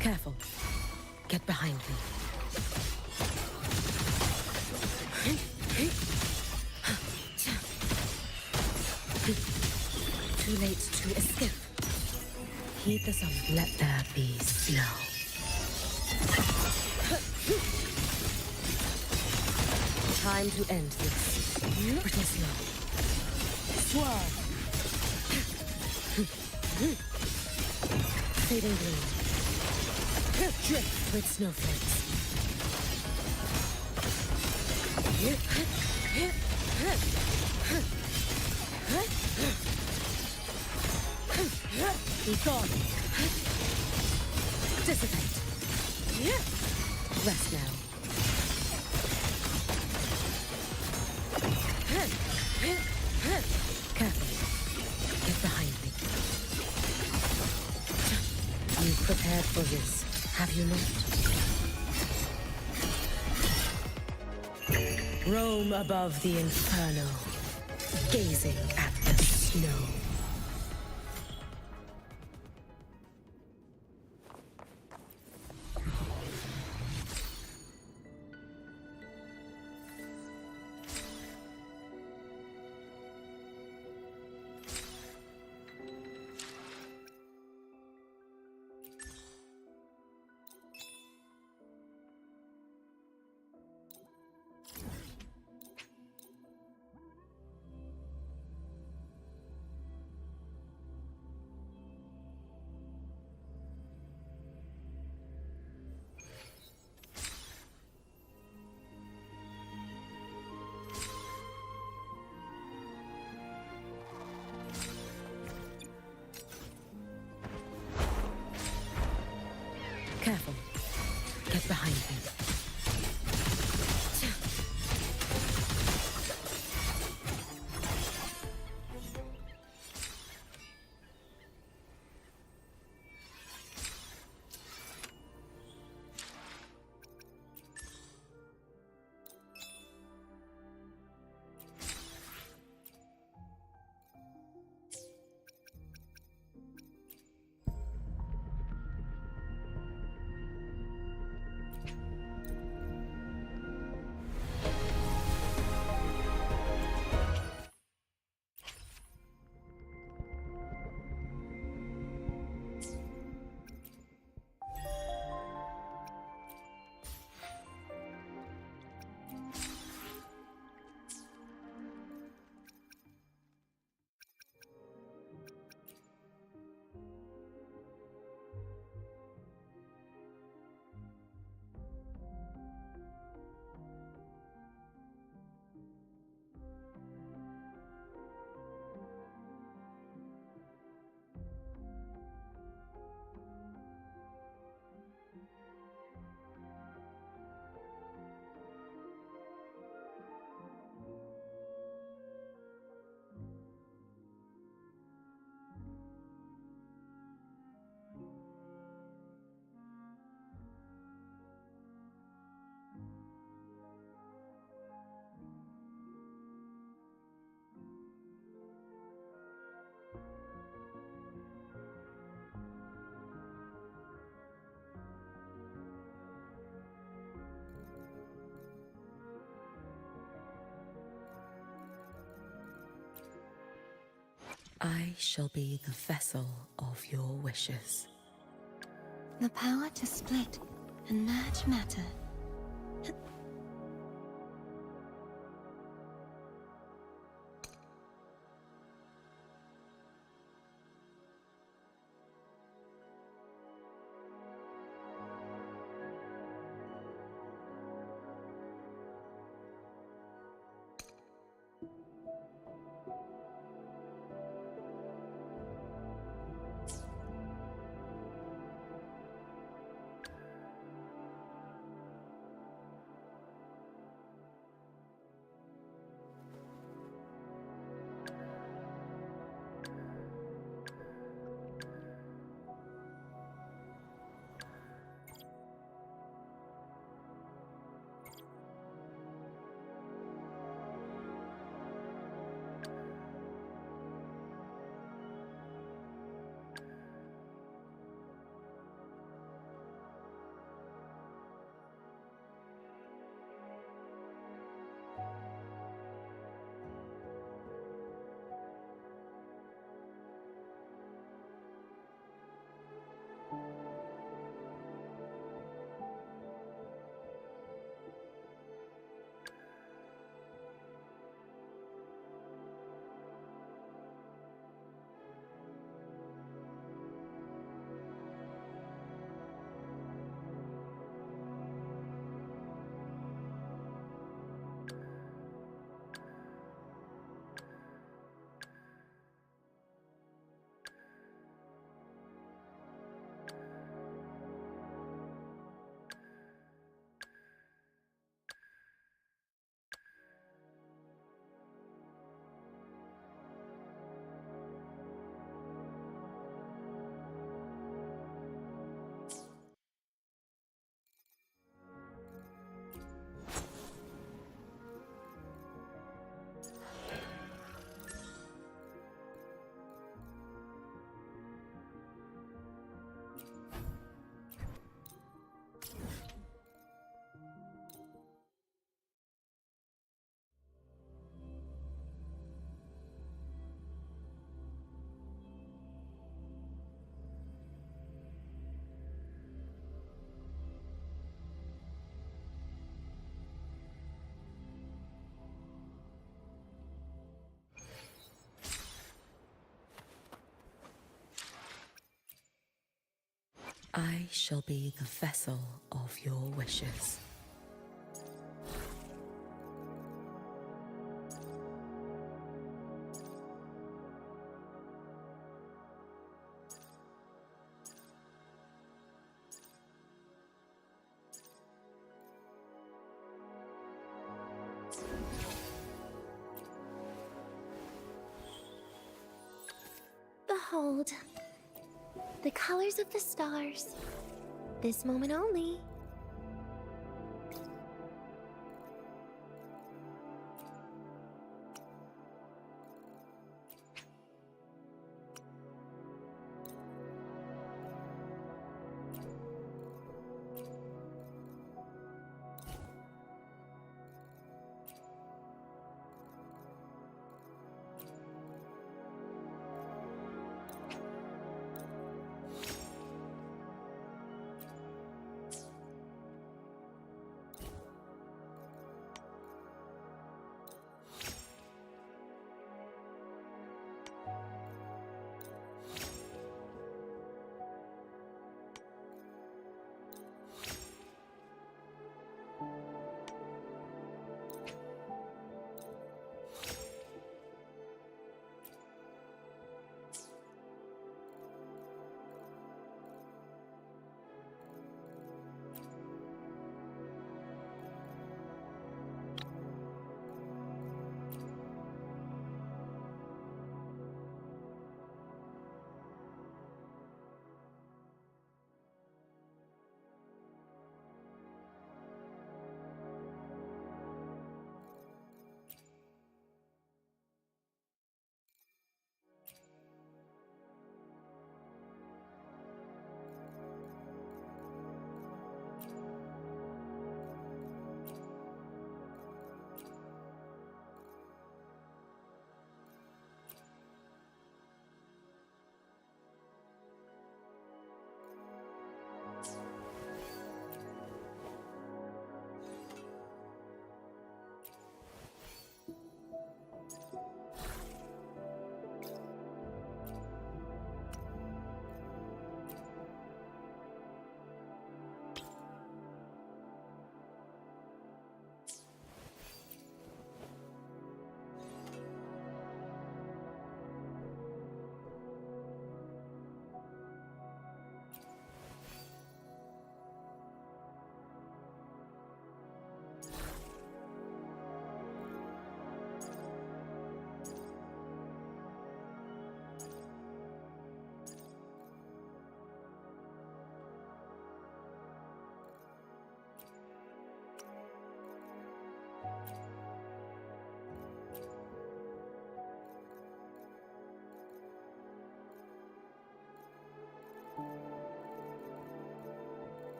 Careful. Get behind me. Too late to escape. Heed the song. Let there be snow. Time to end this. Pretty slow. Swirl. Fading blue. Drift with snowflakes. Be gone. Dissipate. Rest now. Careful. Get behind me. You prepared for this, have you not? Roam above the inferno, gazing at the snow. Careful. Get behind me. I shall be the vessel of your wishes. The power to split and merge matter. I shall be the vessel of your wishes. Behold, the colors of the stars. This moment only.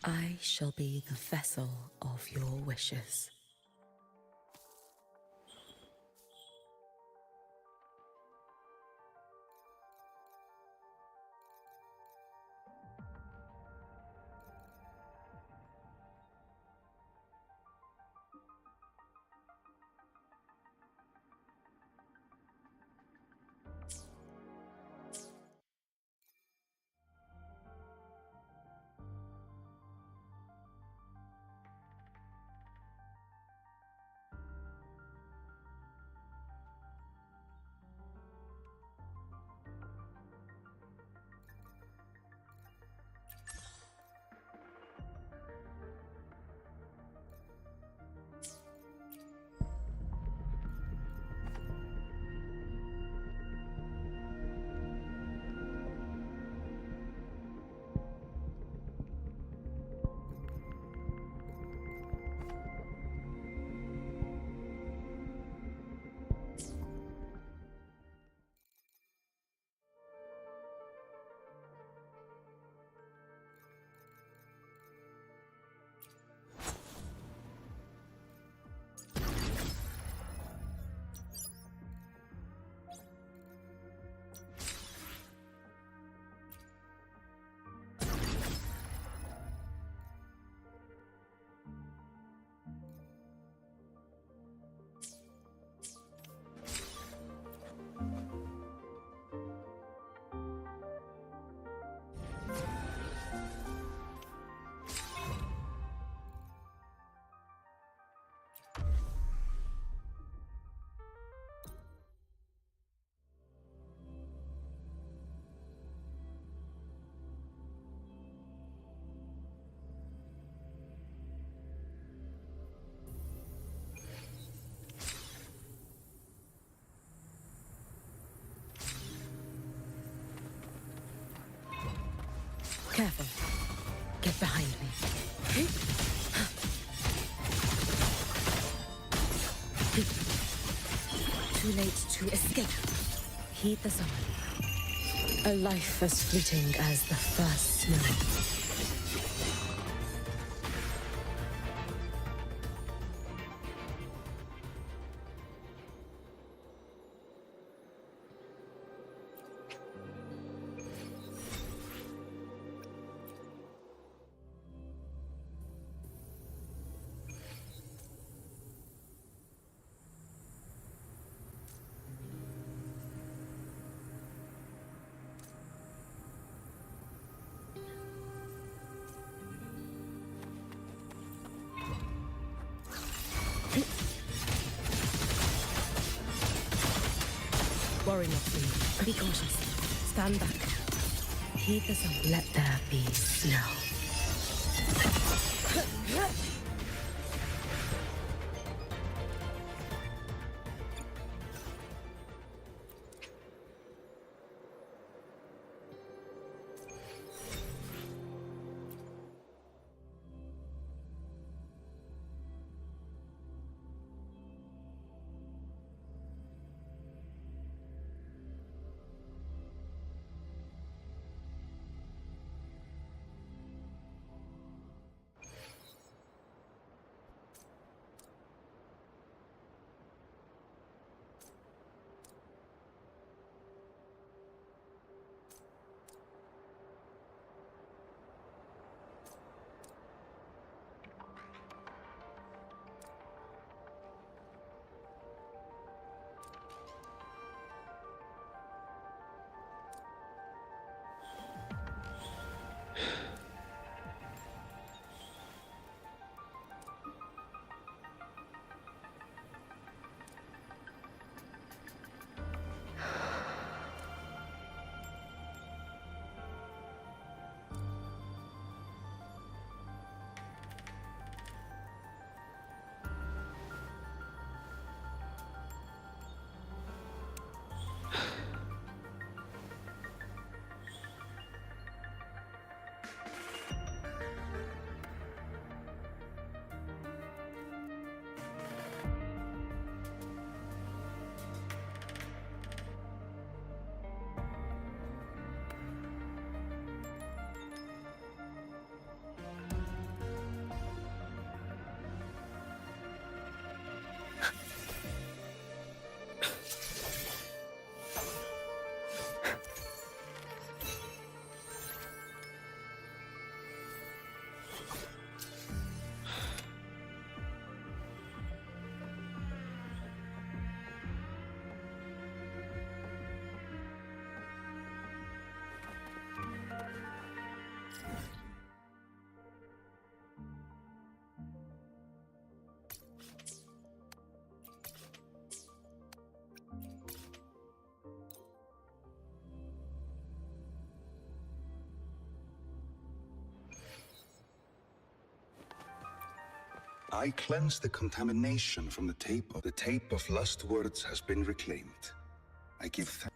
I shall be the vessel of your wishes. Careful. Get behind me. Too late to escape. Heed the summon. A life as fleeting as the first snow. Worry not, please. Be cautious. Stand back. Heed the sound. Let there be snow. I cleanse the contamination from the tape. The tape of lust words has been reclaimed. I give thanks.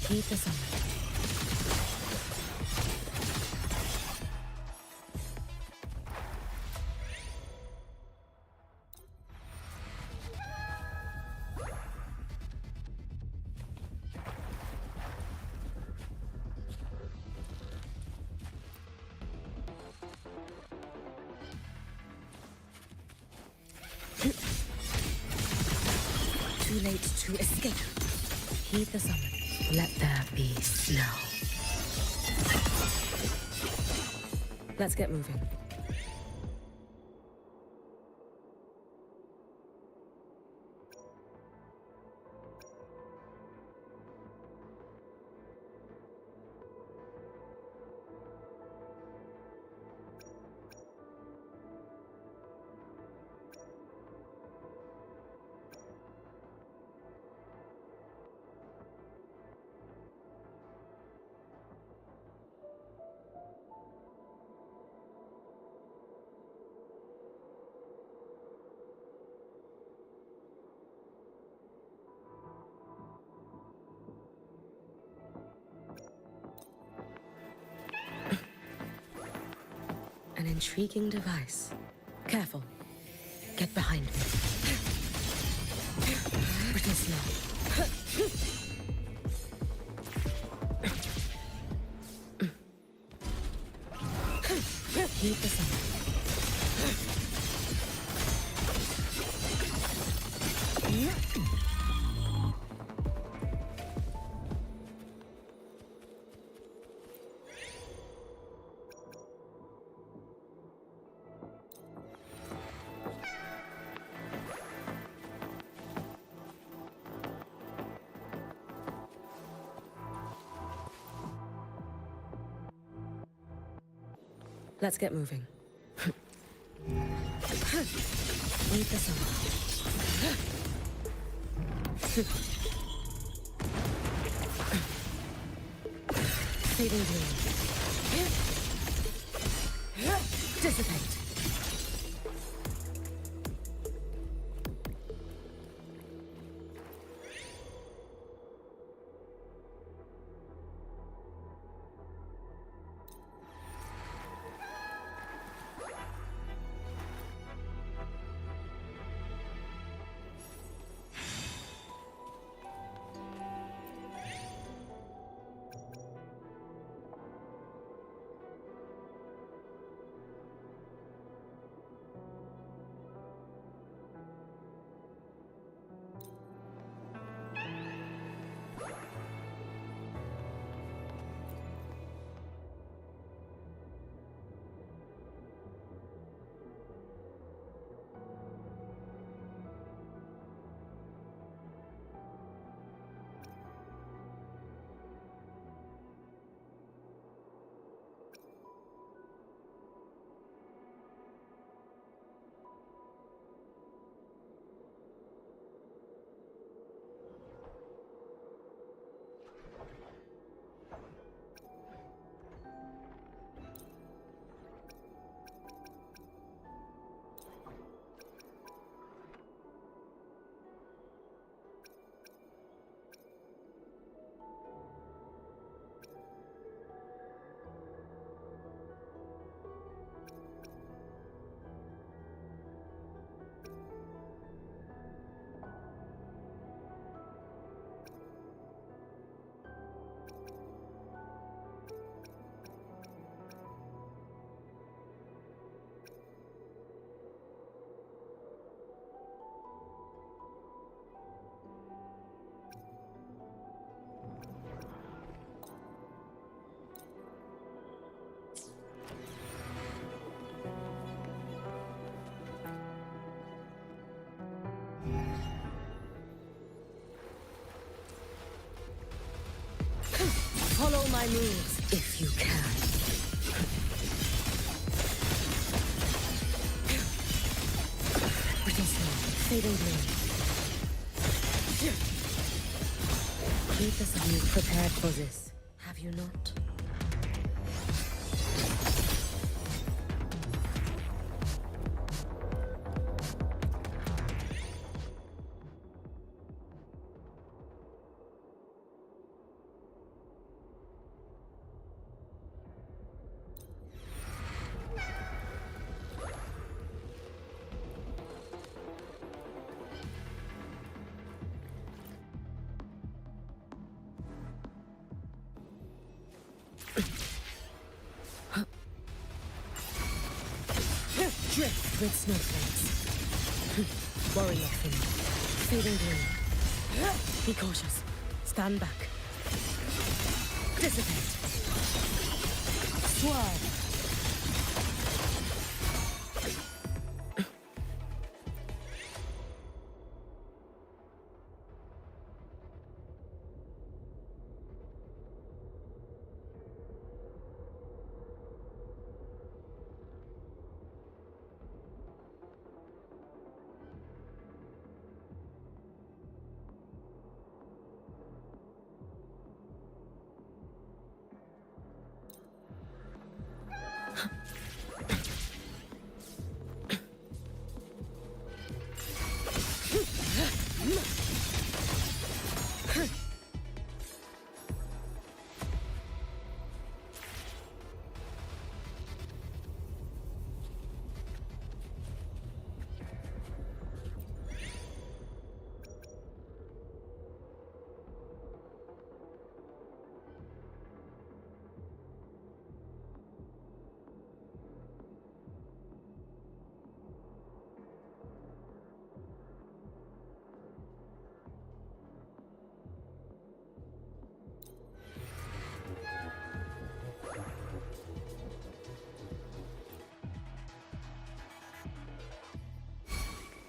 Heed the summon. Too late to escape. Heed the summon. Let there be snow. Let's get moving. An intriguing device. Careful. Get behind me. Brittle snow. Heed the sun. Let's get moving. Lead the sun. Fading gleam. Dissipate. Follow my moves if you can. Brittle snow, fading gleam. Keep us of you prepared for this, have you not? with snowflakes. Worry not for me. Fading gloom. Be cautious. Stand back. Dissipate. Swerve.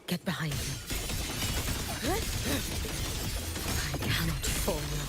Get behind me. I cannot fall now.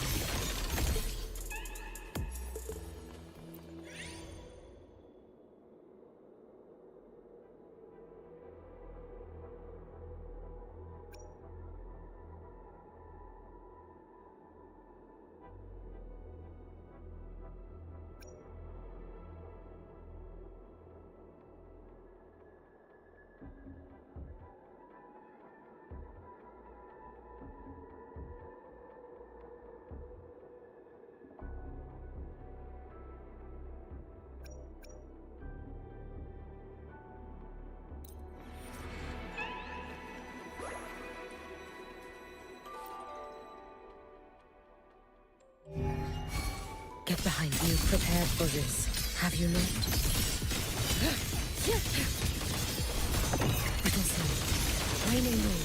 Get behind you, prepared for this. Have you not? Little sun, raining moon.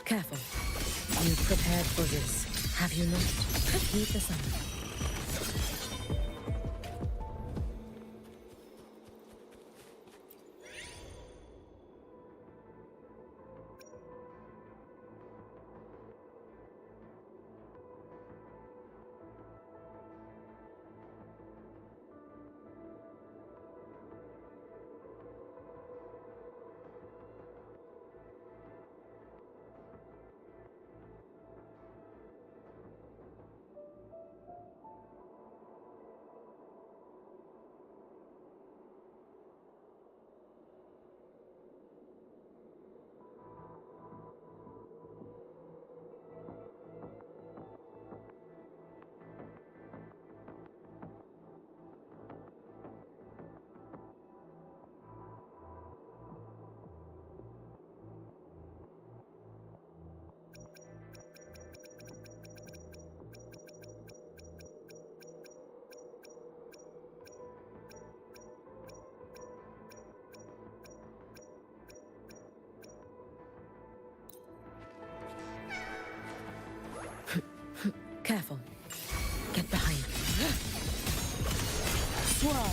Careful. You prepared for this, have you not? Heed the sun. Careful. Get behind me. Swirl.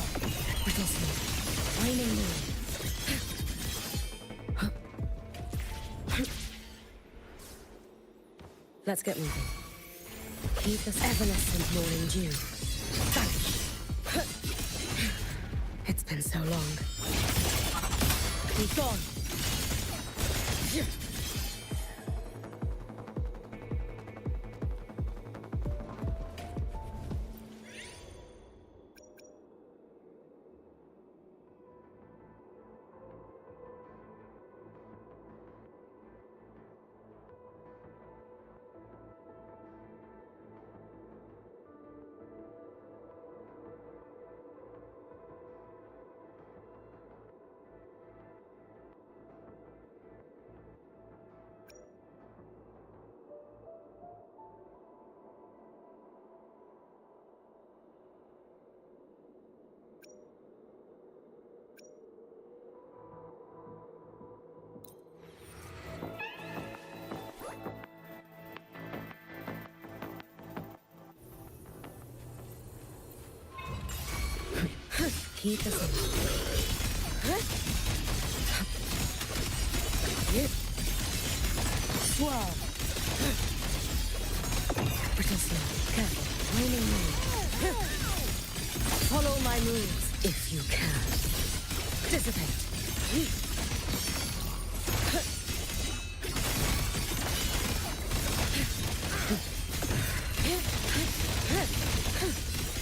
Brittle smoke. Raining moon. Let's get moving. Heed this evanescent morning dew. Vanish. It's been so long. Be gone. Keep this in. Swirl. Brittle snow. Careful. Raining moon. Follow my moves if you can. Dissipate.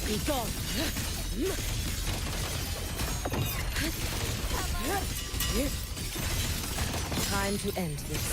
Be gone. Time to end this.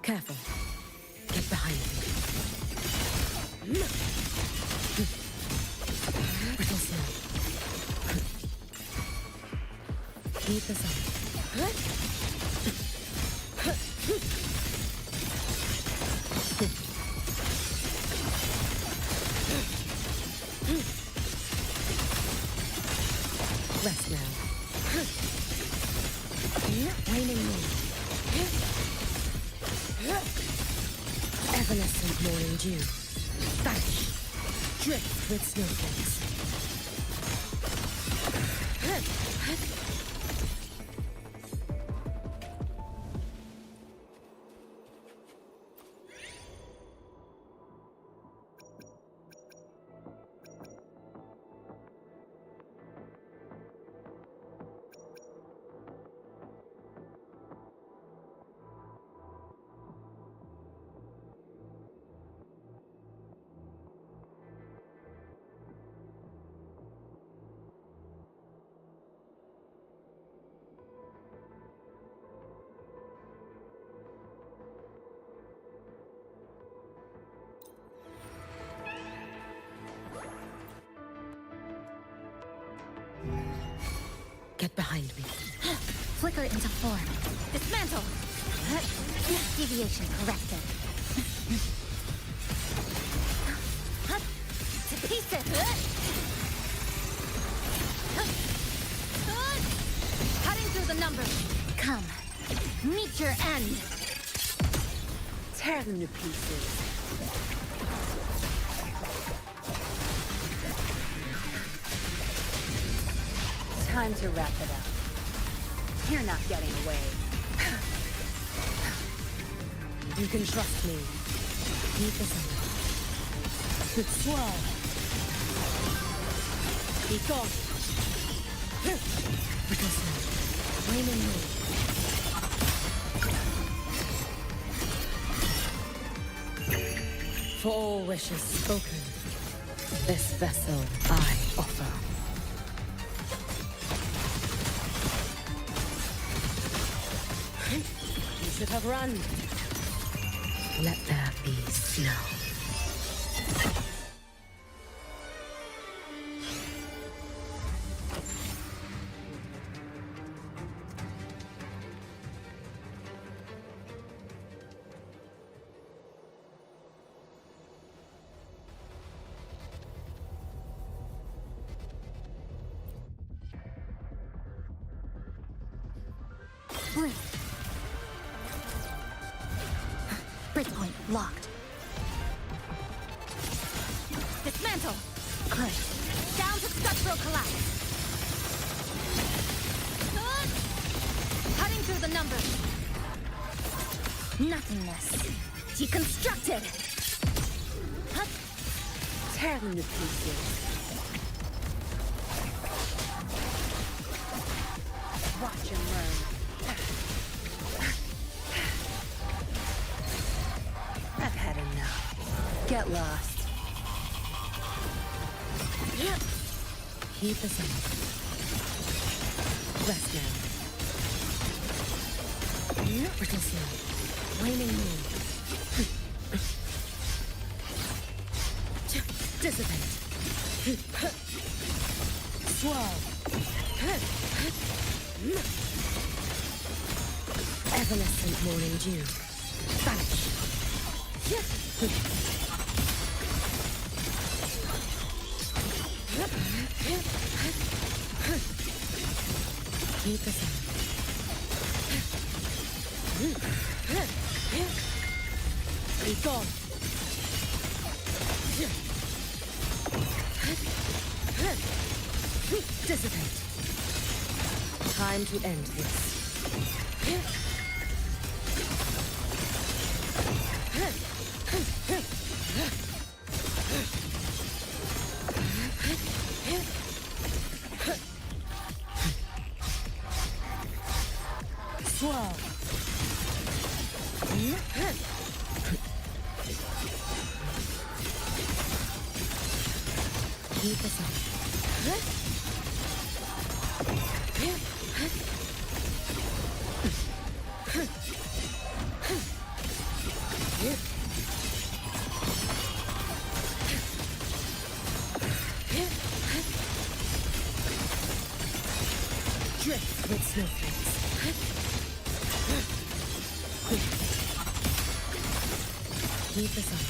Careful. Get behind me. Brittle snow. Keep us up. Rest now. Waning moon. Evanescent morning dew. Vanish. Drift with snowflakes. Get behind me. Flicker into form. Dismantle! Deviation corrected. To pieces! Cutting through the numbers. Come, meet your end. Tear them to pieces. Time to wrap it up. You're not getting away. You can trust me. Keep this up. Swirl. Be gone. Because waning moon. For all wishes spoken, this vessel I offer. You should have run. Let there be snow. Blink. Breakpoint locked. Dismantle. Good. Down to structural collapse. Good. Cutting through the numbers. Nothingness. Deconstructed. Huh? Tear them to pieces. Watch and learn. I've had enough. Get lost. Keep us up. Rest now. Brittle snow. Waning moon. Dissipate. Swirl. Evanescent morning dew. Vanish. Keep us up. Be gone. Dissipate. Time to end this. Swirl. Keep us up. Heed the sun.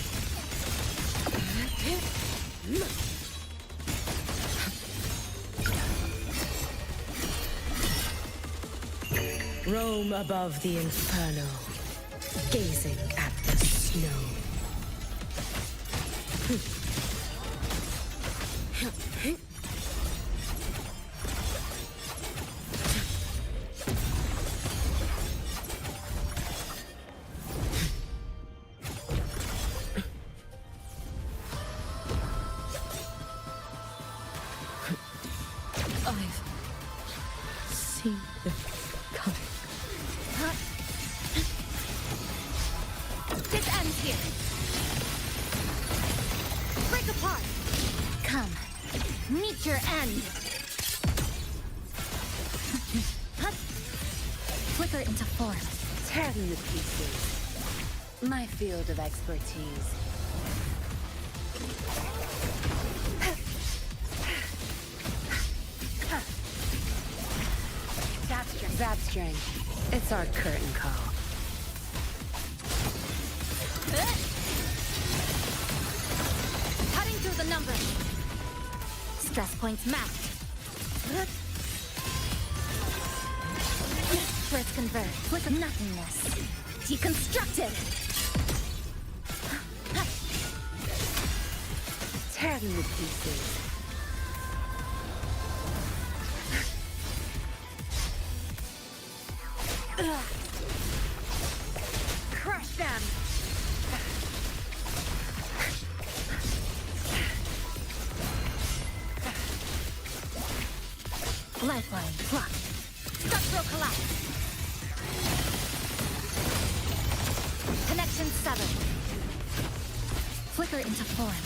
Roam above the inferno, gazing at the snow. I've seen it coming. This ends here. Break apart. Come, meet your end. Flicker into form. Tear them to pieces. My field of expertise. Zapstring. It's our curtain call. Cutting through the numbers. Stress points mapped. First convert. Flick of nothingness. Deconstructed. Tear them to pieces. Crush them! Lifeline blocked. Structural collapse. Connection severed. Flicker into form.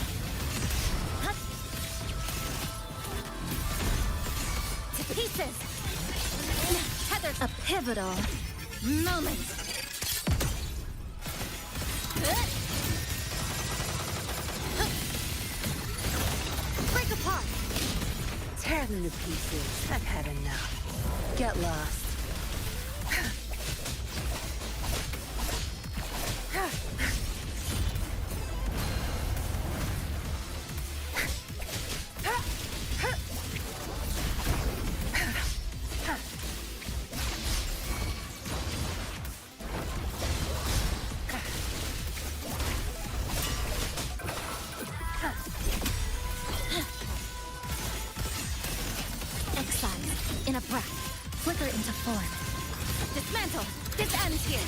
To pieces. Tethered. A pivotal moment. Break apart. Tear them to pieces. I've had enough. Get lost. Exile in a breath. Flicker into form. Dismantle. This ends here.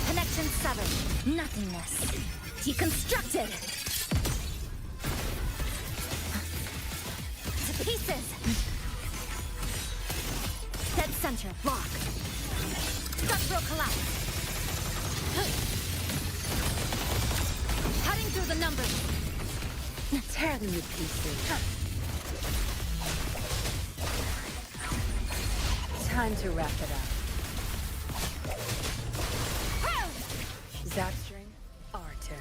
Connection severed. Nothingness. Deconstructed. To pieces. Dead center. Lock. Structural collapse. Cutting through the numbers. Tear them to pieces. Time to wrap it up. Zapstring, our turn.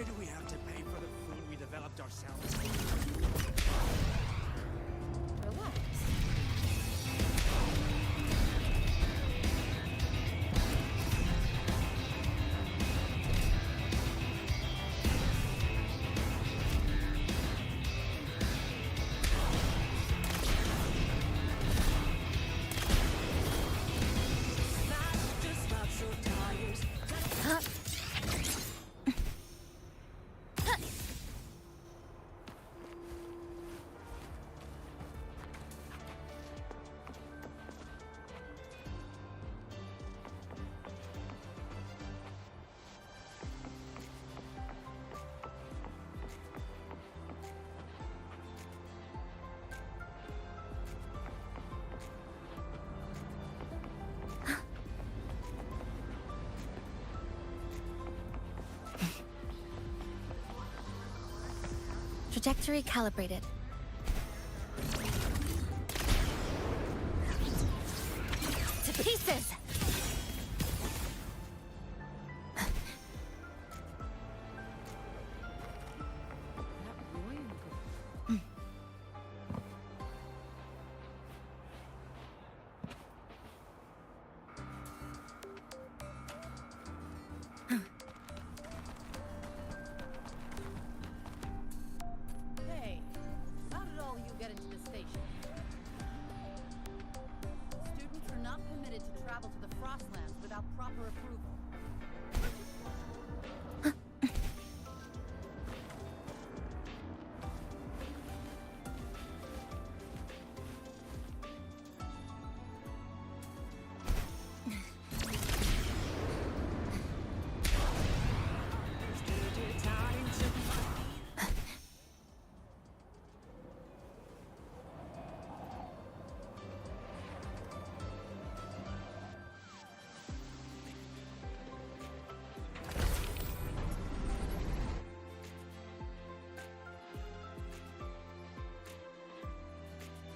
Why do we have to pay for the food we developed ourselves? Relax. Trajectory calibrated. To pieces! Hey, how did all you get into the station? Students are not permitted to travel to the Frostlands without proper approval.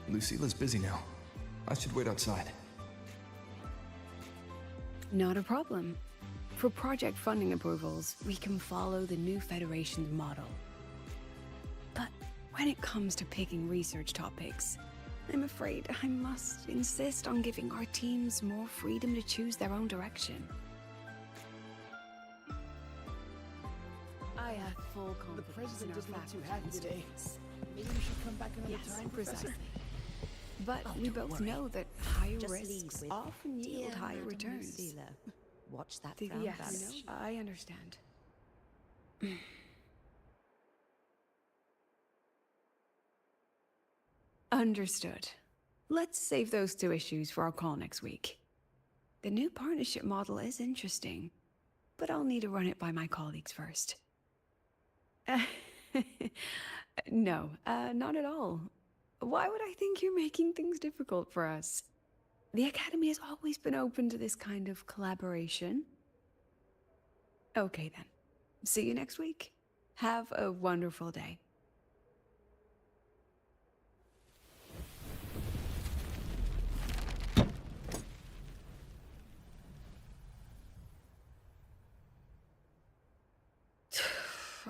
Lucila's busy now. I should wait outside. Not a problem. For project funding approvals, we can follow the new Federation's model. But when it comes to picking research topics, I'm afraid I must insist on giving our teams more freedom to choose their own direction. I have full The confidence in president our doesn't look too faculty happy and today. students. Maybe we should come back another Yes, time, precisely. Professor? But Oh, we don't both worry. know that high Just risks lead with, often yield "Dear higher Madam returns. Lucilla, watch that frown Yes, vanish." I understand. Understood. Let's save those two issues for our call next week. The new partnership model is interesting, but I'll need to run it by my colleagues first. No, not at all. Why would I think you're making things difficult for us? The Academy has always been open to this kind of collaboration. Okay then. See you next week. Have a wonderful day.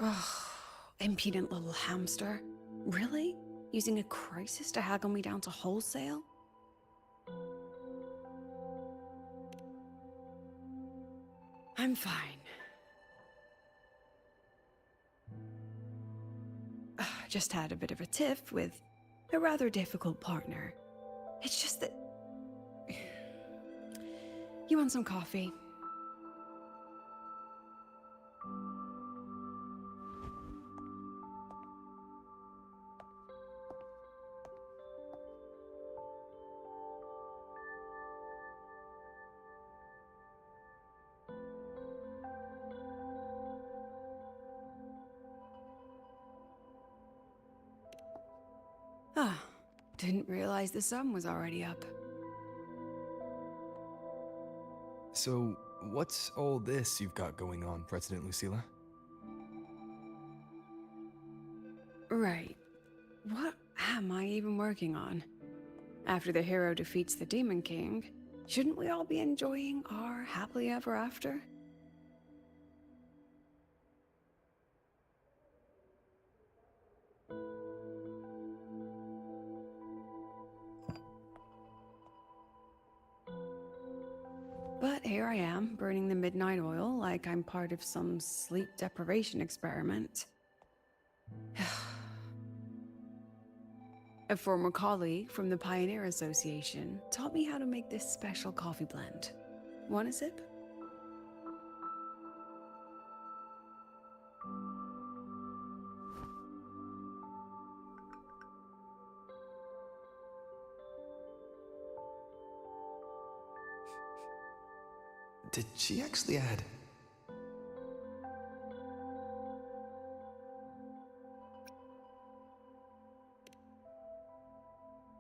Oh, impudent little hamster. Really? Using a crisis to haggle me down to wholesale? I'm fine. Just had a bit of a tiff with a rather difficult partner. It's just that... You want some coffee? Ah, didn't realize the sun was already up. So, what's all this you've got going on, President Lucila? Right. What am I even working on? After the hero defeats the Demon King, shouldn't we all be enjoying our happily ever after? But here I am, burning the midnight oil like I'm part of some sleep deprivation experiment. A former colleague from the Pioneer Association taught me how to make this special coffee blend. Want a sip? Did she actually add?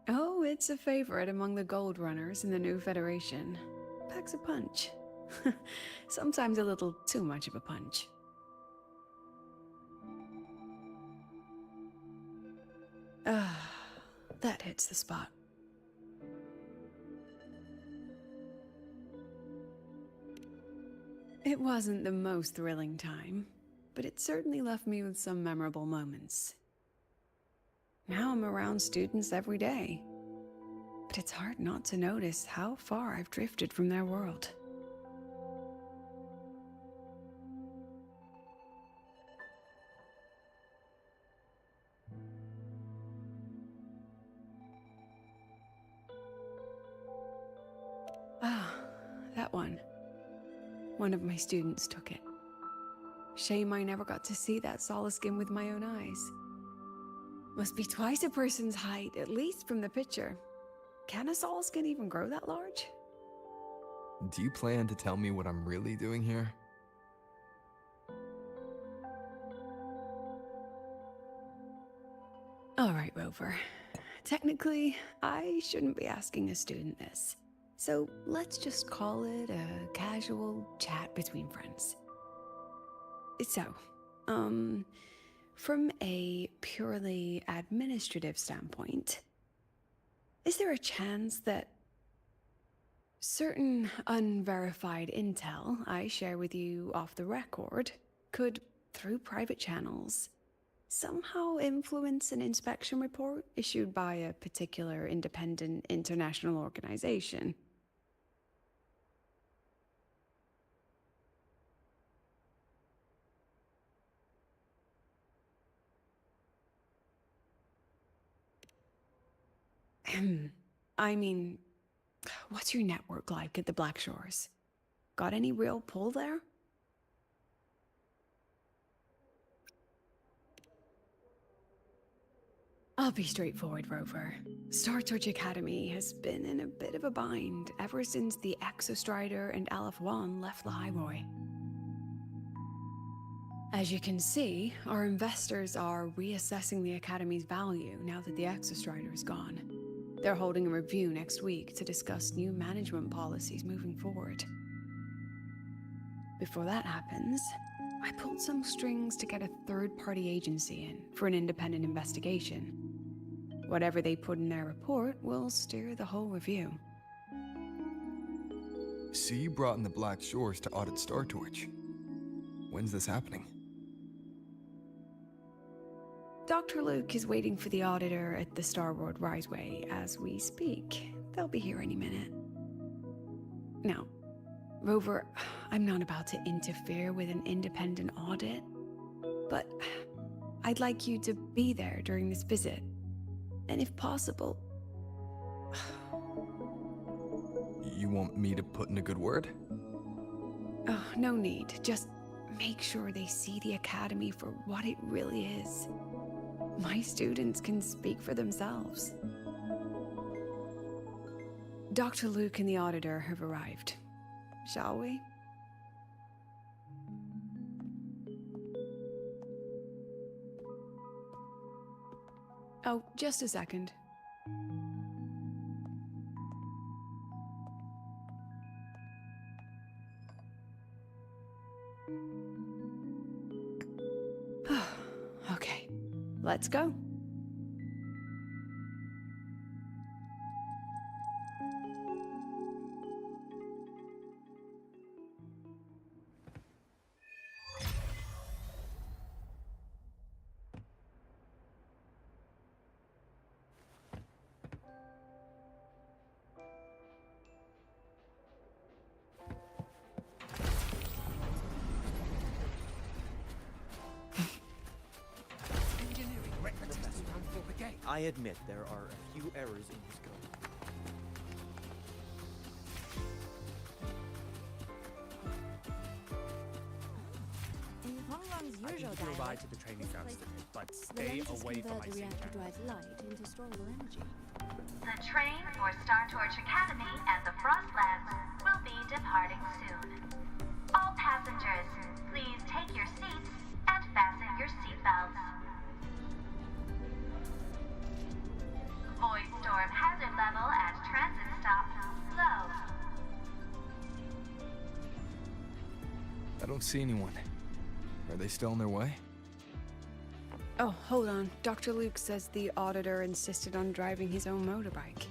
Oh, it's a favorite among the gold runners in the new Federation. Packs a punch. Sometimes a little too much of a punch. Ah, that hits the spot. It wasn't the most thrilling time, but it certainly left me with some memorable moments. Now I'm around students every day, but it's hard not to notice how far I've drifted from their world. Ah, that one. One of my students took it. Shame I never got to see that solace skin with my own eyes. Must be twice a person's height, at least from the picture. Can a solace skin even grow that large? Do you plan to tell me what I'm really doing here? All right, Rover. Technically, I shouldn't be asking a student this. So let's just call it a casual chat between friends. So, from a purely administrative standpoint, is there a chance that certain unverified intel I share with you off the record could, through private channels, somehow influence an inspection report issued by a particular independent international organization? I mean, what's your network like at the Black Shores? Got any real pull there? I'll be straightforward, Rover. Star Torch Academy has been in a bit of a bind ever since the Exostrider and Aleph One left the Highway. As you can see, our investors are reassessing the Academy's value now that the Exostrider is gone. They're holding a review next week to discuss new management policies moving forward. Before that happens, I pulled some strings to get a third-party agency in for an independent investigation. Whatever they put in their report will steer the whole review. So you brought in the Black Shores to audit Star Torch. When's this happening? Dr. Luke is waiting for the auditor at the Starboard Riseway as we speak. They'll be here any minute. Now, Rover, I'm not about to interfere with an independent audit, but I'd like you to be there during this visit. And if possible... You want me to put in a good word? Oh, no need. Just make sure they see the Academy for what it really is. My students can speak for themselves. Dr. Luke and the auditor have arrived. Shall we? Oh, just a second. Okay, let's go. I admit there are a few errors in his code. In Honglong's I usual think you ride dialect, to the training grounds today, but the stay lenses away from convert my the reactor signature. drive light into storeable energy. The train for Star Torch Academy and the Frostlands will be departing soon. All passengers, please take your seats and fasten your seatbelts. Void storm hazard level at transit stop low. I don't see anyone. Are they still on their way? Oh, hold on. Dr. Luke says the auditor insisted on driving his own motorbike.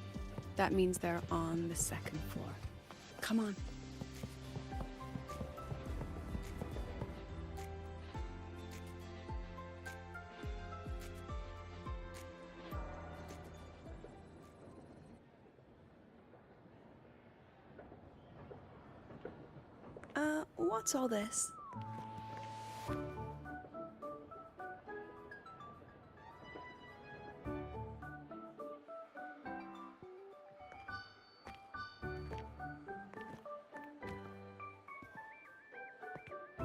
That means they're on the second floor. Come on. What's all this?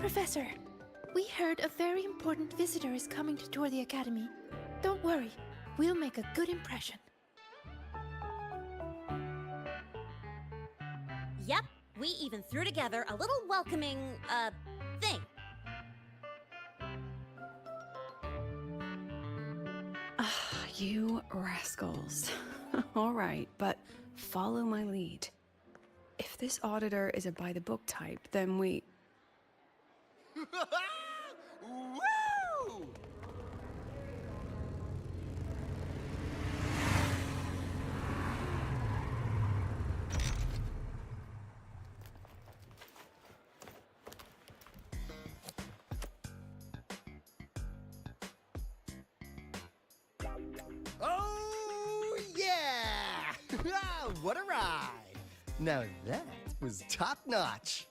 Professor, we heard a very important visitor is coming to tour the Academy. Don't worry, we'll make a good impression. Yep, we even threw together a little welcoming, thing. You rascals. All right, but follow my lead. If this auditor is a by-the-book type, then we... Woo! Oh, yeah! What a ride! Now that was top-notch.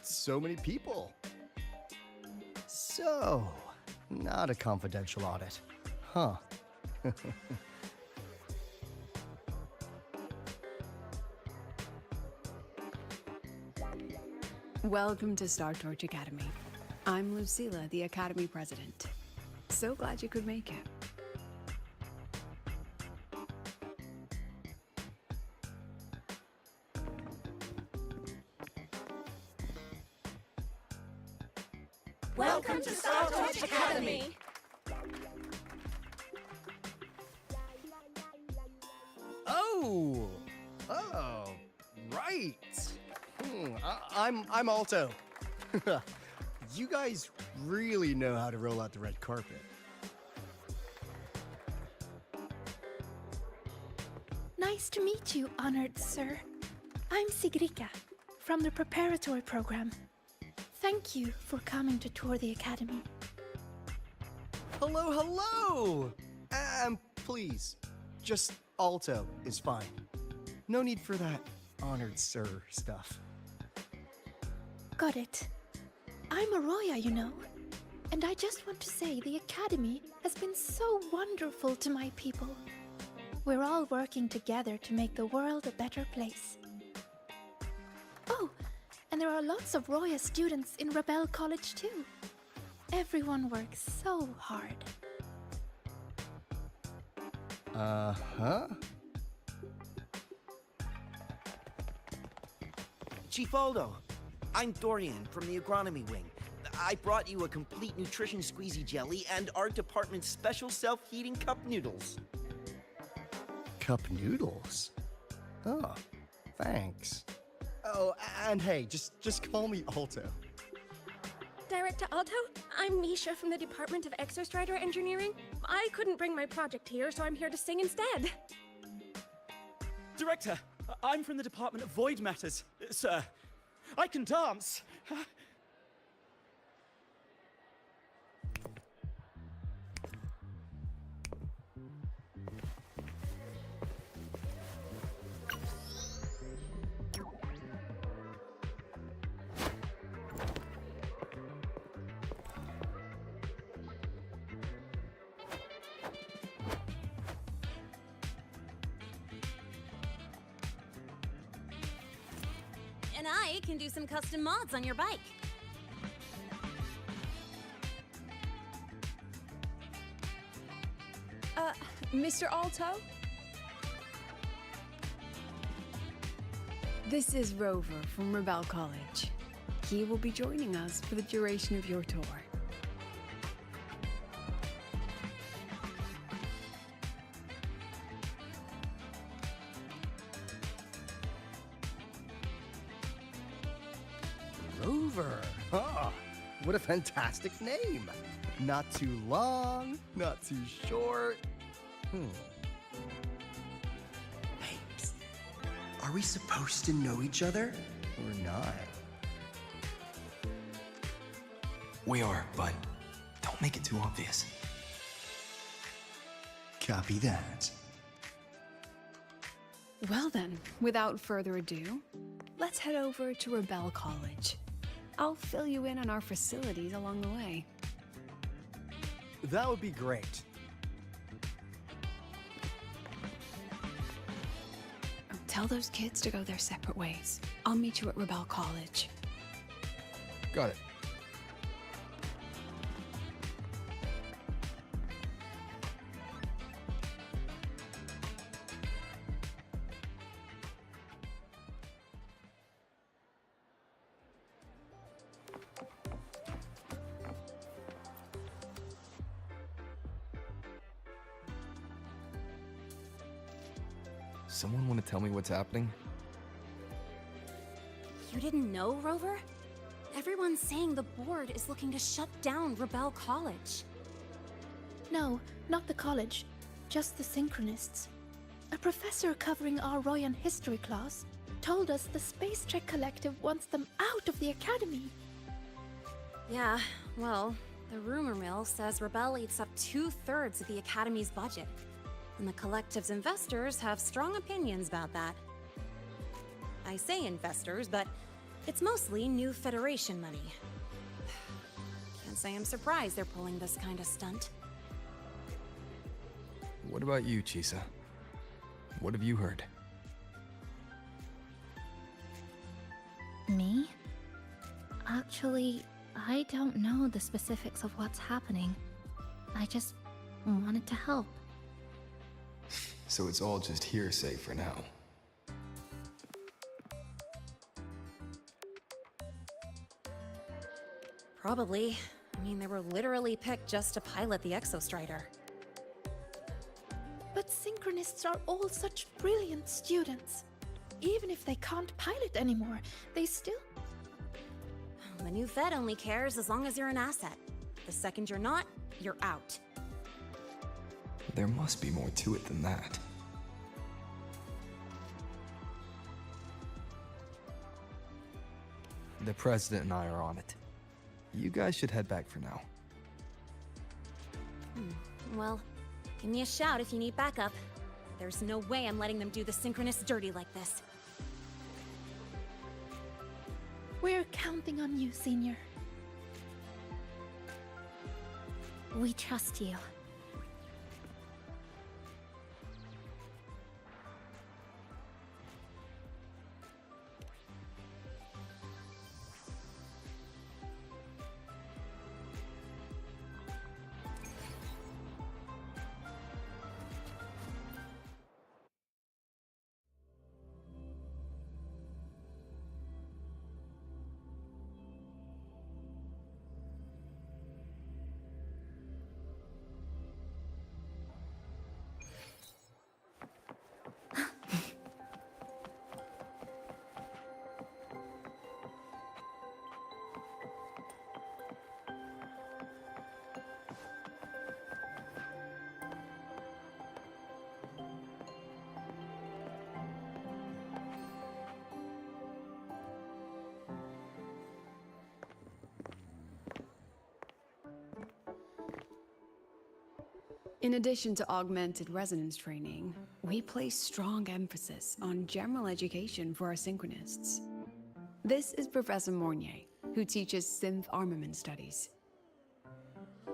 So many people. So, not a confidential audit, huh? Welcome to Star Torch Academy. I'm Lucilla, the Academy President. So glad you could make it. Welcome to Star Torch Academy! Oh, right. I'm Alto. You guys really know how to roll out the red carpet. Nice to meet you, honored sir. I'm Sigrika, from the preparatory program. Thank you for coming to tour the Academy. Hello, hello! Please, just Alto is fine. No need for that honored sir stuff. Got it. I'm Arroya, you know. And I just want to say the Academy has been so wonderful to my people. We're all working together to make the world a better place. Oh, and there are lots of Roya students in Rebel College too. Everyone works so hard. Uh-huh. Chief Aldo, I'm Dorian from the agronomy wing. I brought you a complete nutrition squeezy jelly and our department's special self-heating cup noodles. Cup noodles? Oh, Thanks. Oh, and hey, just call me Alto. Director Alto, I'm Misha from the Department of Exostrider Engineering. I couldn't bring my project here, so I'm here to sing instead. Director, I'm from the Department of Void Matters. Sir, I can dance. And I can do some custom mods on your bike. Mr. Alto? This is Rover from Rebel College. He will be joining us for the duration of your tour. Rover. Ah, what a fantastic name. Not too long, not too short. Hey, psst. Are we supposed to know each other? Or not? We are, but don't make it too obvious. Copy that. Well then, without further ado, let's head over to Rebel College. I'll fill you in on our facilities along the way. That would be great. Tell those kids to go their separate ways. I'll meet you at Rebel College. Got it. Someone want to tell me what's happening? You didn't know, Rover? Everyone's saying the board is looking to shut down Rebel College. No, not the college. Just the Synchronists. A professor covering our Royan history class told us the Space Trek Collective wants them out of the Academy. Yeah, well, the rumor mill says Rebel eats up 2/3 of the Academy's budget. And the Collective's investors have strong opinions about that. I say investors, but it's mostly new Federation money. Can't say I'm surprised they're pulling this kind of stunt. What about you, Chisa? What have you heard? Me? Actually, I don't know the specifics of what's happening. I just wanted to help. So it's all just hearsay for now. Probably. I mean, they were literally picked just to pilot the Exostrider. But Synchronists are all such brilliant students. Even if they can't pilot anymore, they still... The new Fed only cares as long as you're an asset. The second you're not, you're out. There must be more to it than that. The President and I are on it. You guys should head back for now. Well, give me a shout if you need backup. There's no way I'm letting them do the Synchronists dirty like this. We're counting on you, Senior. We trust you. In addition to augmented resonance training, we place strong emphasis on general education for our synchronists. This is Professor Mornier, who teaches synth armament studies.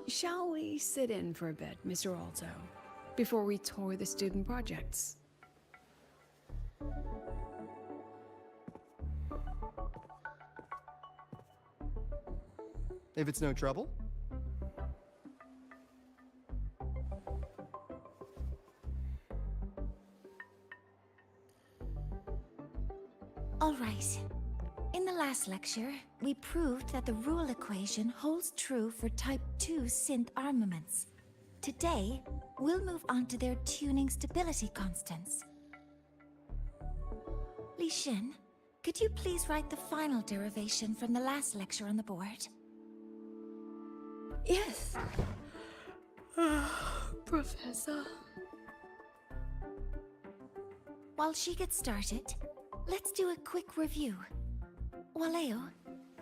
Shall we sit in for a bit, Mr. Alto, before we tour the student projects? If it's no trouble. All right. In the last lecture, we proved that the rule equation holds true for Type 2 synth armaments. Today, we'll move on to their tuning stability constants. Li Xin, could you please write the final derivation from the last lecture on the board? Yes. Professor. While she gets started, let's do a quick review. Waleo,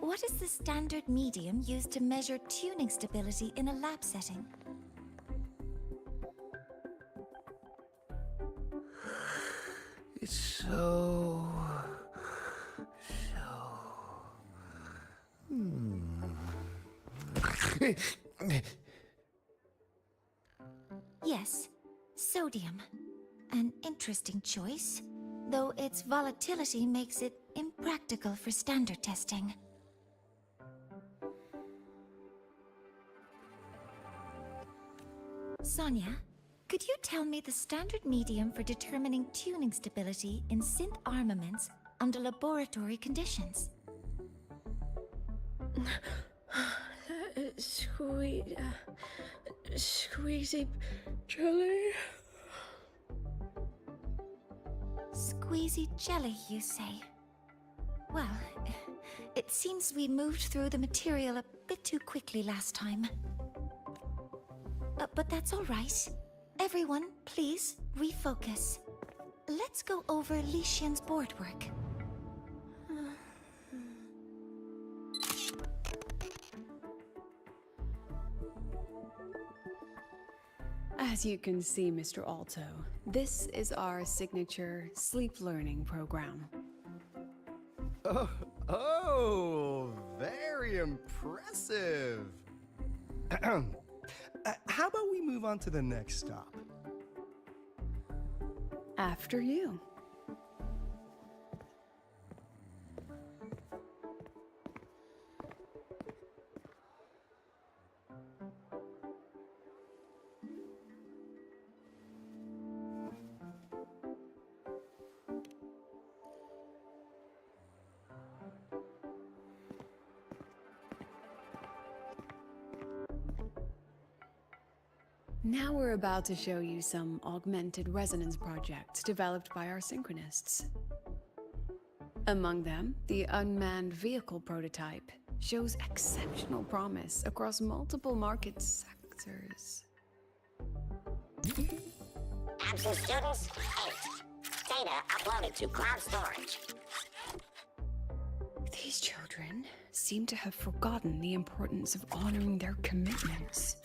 what is the standard medium used to measure tuning stability in a lab setting? It's so... Yes, sodium. An interesting choice, though its volatility makes it impractical for standard testing. Sonia, could you tell me the standard medium for determining tuning stability in synth armaments under laboratory conditions? Squeezy jelly. Squeezy jelly, you say? Well, it seems we moved through the material a bit too quickly last time. But that's all right. Everyone, please, refocus. Let's go over Li Xian's board work. As you can see, Mr. Alto, this is our signature sleep learning program. Oh, very impressive. How about we move on to the next stop? After you. Now we're about to show you some augmented resonance projects developed by our synchronists. Among them, the unmanned vehicle prototype shows exceptional promise across multiple market sectors. Absent students, 8. Data uploaded to cloud storage. These children seem to have forgotten the importance of honoring their commitments.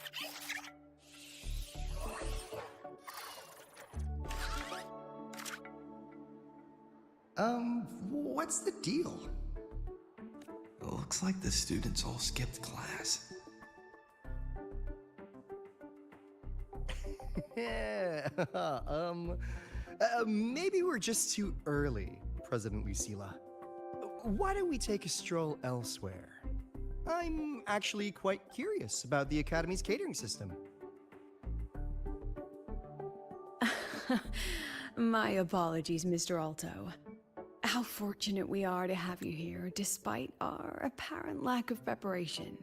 What's the deal? Looks like the students all skipped class. Yeah, maybe we're just too early, President Lucila. Why don't we take a stroll elsewhere? I'm actually quite curious about the Academy's catering system. My apologies, Mr. Alto. How fortunate we are to have you here, despite our apparent lack of preparation.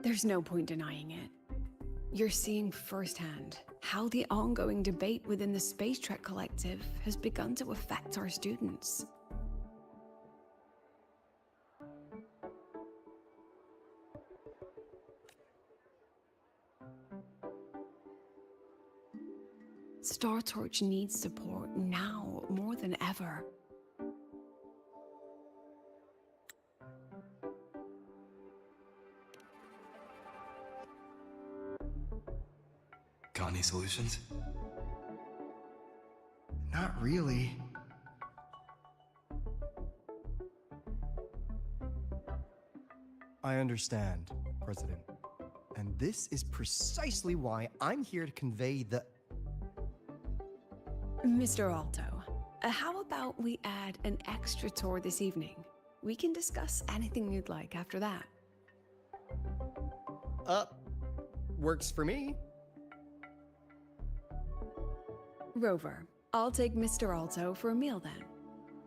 There's no point denying it. You're seeing firsthand how the ongoing debate within the Space Trek Collective has begun to affect our students. Star Torch needs support now more than ever. Got any solutions? Not really. I understand, President. And this is precisely why I'm here to convey the... Mr. Alto, how about we add an extra tour this evening? We can discuss anything you'd like after that. Works for me. Rover, I'll take Mr. Alto for a meal then.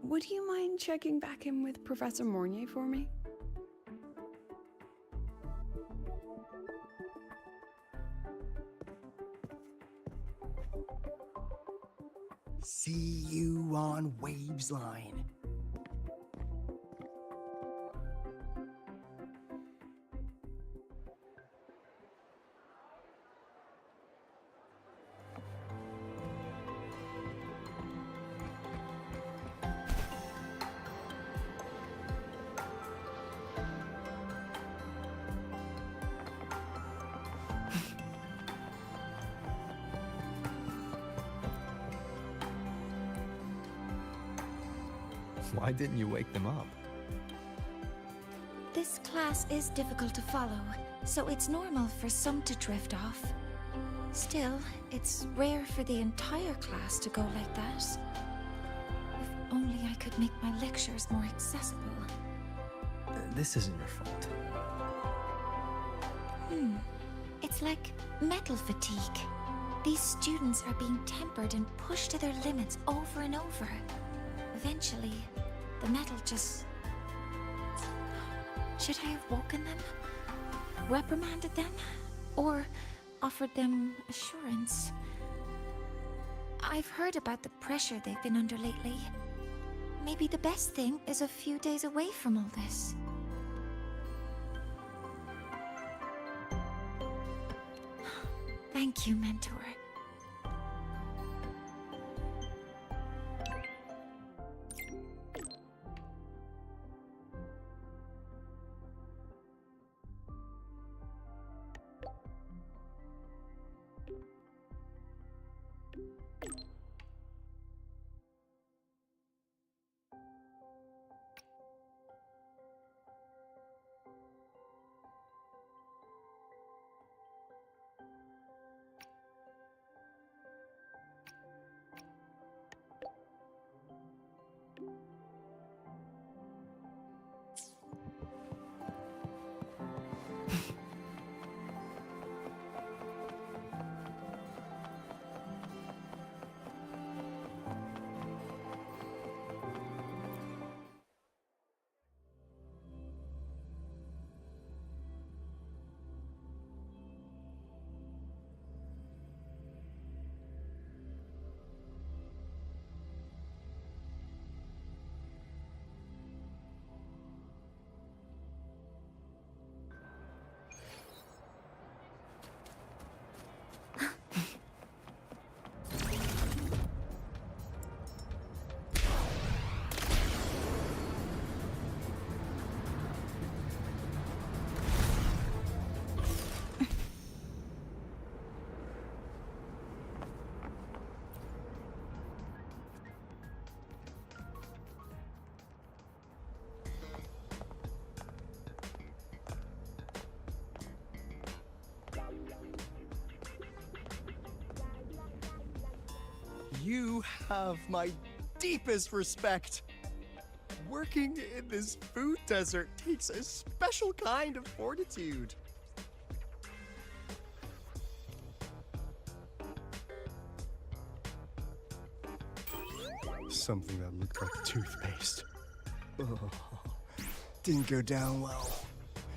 Would you mind checking back in with Professor Mornier for me? See you on Waves Line. Why didn't you wake them up? This class is difficult to follow, so it's normal for some to drift off. Still, it's rare for the entire class to go like that. If only I could make my lectures more accessible. This isn't your fault. It's like metal fatigue. These students are being tempered and pushed to their limits over and over. Eventually, the metal just... Should I have woken them? Reprimanded them? Or offered them assurance? I've heard about the pressure they've been under lately. Maybe the best thing is a few days away from all this. Thank you, Mentor. You have my deepest respect. Working in this food desert takes a special kind of fortitude. something that looked like toothpaste. Oh, didn't go down well.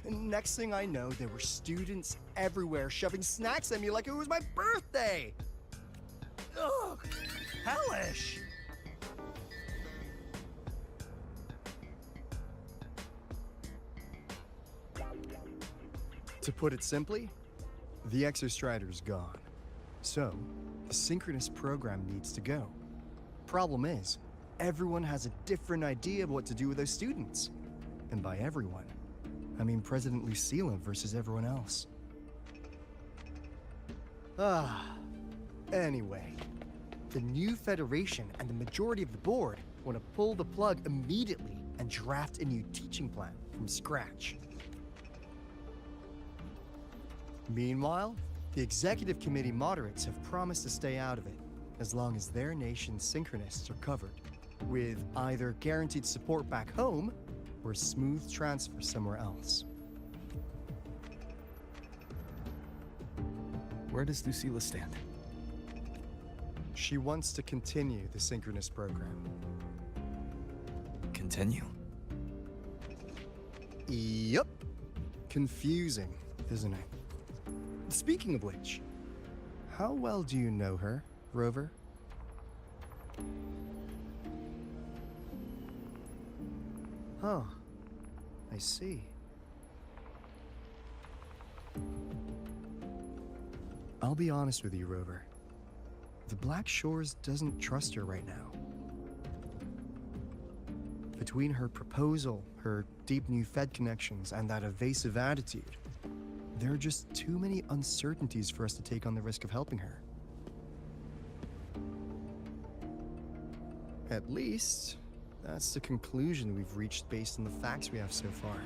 And next thing I know, there were students everywhere shoving snacks at me like it was my birthday. Ugh, hellish. To put it simply, the Exostrider's gone. So, the synchronous program needs to go. Problem is, everyone has a different idea of what to do with those students. And by everyone, I mean President Lucilla versus everyone else. Anyway, the new Federation and the majority of the board want to pull the plug immediately and draft a new teaching plan from scratch. Meanwhile, the executive committee moderates have promised to stay out of it, as long as their nation's synchronists are covered, with either guaranteed support back home or a smooth transfer somewhere else. Where does Lucilla stand? She wants to continue the synchronous program. Continue? Yep. Confusing, isn't it? Speaking of which, how well do you know her, Rover? Oh, I see. I'll be honest with you, Rover. The Black Shores doesn't trust her right now. Between her proposal, her deep new Fed connections, and that evasive attitude, there are just too many uncertainties for us to take on the risk of helping her. At least, that's the conclusion we've reached based on the facts we have so far.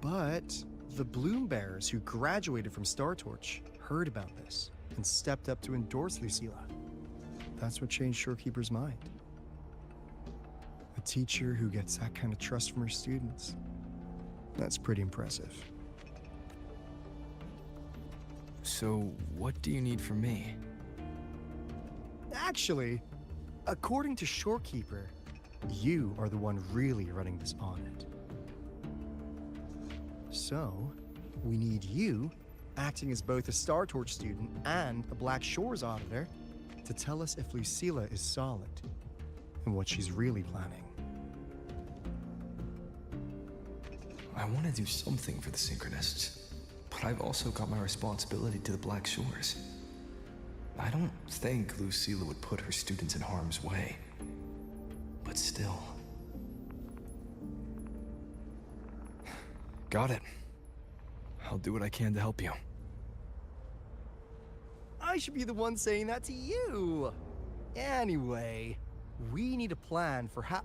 But the Bloom Bearers who graduated from Star Torch heard about this and stepped up to endorse Lucilla. That's what changed Shorekeeper's mind. A teacher who gets that kind of trust from her students. That's pretty impressive. So, what do you need from me? Actually, according to Shorekeeper, you are the one really running this audit. So, we need you, acting as both a Star Torch student and a Black Shores auditor, to tell us if Lucilla is solid and what she's really planning. I want to do something for the Synchronists, but I've also got my responsibility to the Black Shores. I don't think Lucilla would put her students in harm's way, but still. Got it. I'll do what I can to help you. I should be the one saying that to you. Anyway, we need a plan for how...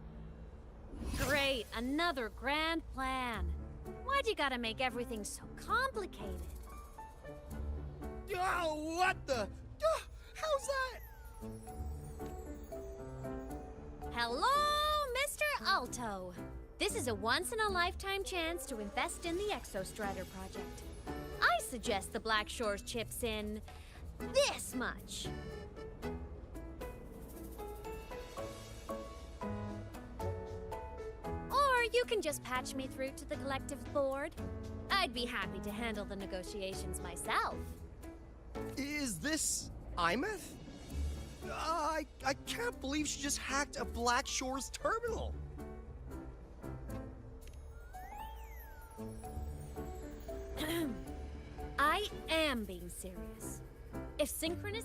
Great, another grand plan. Why'd you gotta make everything so complicated? Oh, what the... how's that? Hello, Mr. Alto. This is a once-in-a-lifetime chance to invest in the Exostrider project. I suggest the Black Shores chips in this much. Or you can just patch me through to the collective board. I'd be happy to handle the negotiations myself. Is this Imeth? I can't believe she just hacked a Black Shores terminal. I am being serious. If Synchronous...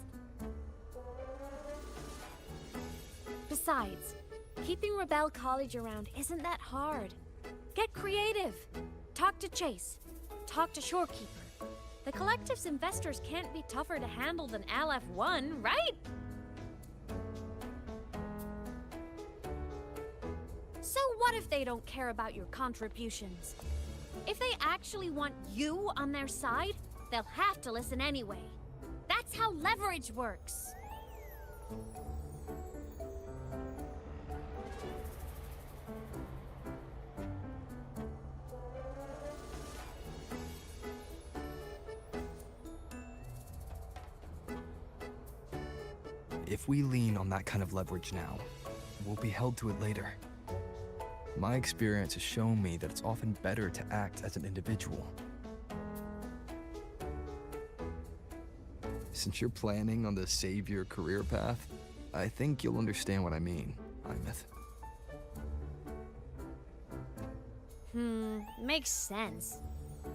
Besides, keeping Rebel College around isn't that hard. Get creative. Talk to Chase. Talk to Shorekeeper. The Collective's investors can't be tougher to handle than LF1, right? So what if they don't care about your contributions? If they actually want you on their side, they'll have to listen anyway. That's how leverage works. If we lean on that kind of leverage now, we'll be held to it later. My experience has shown me that it's often better to act as an individual. Since you're planning on the savior career path, I think you'll understand what I mean, Imeth. Makes sense.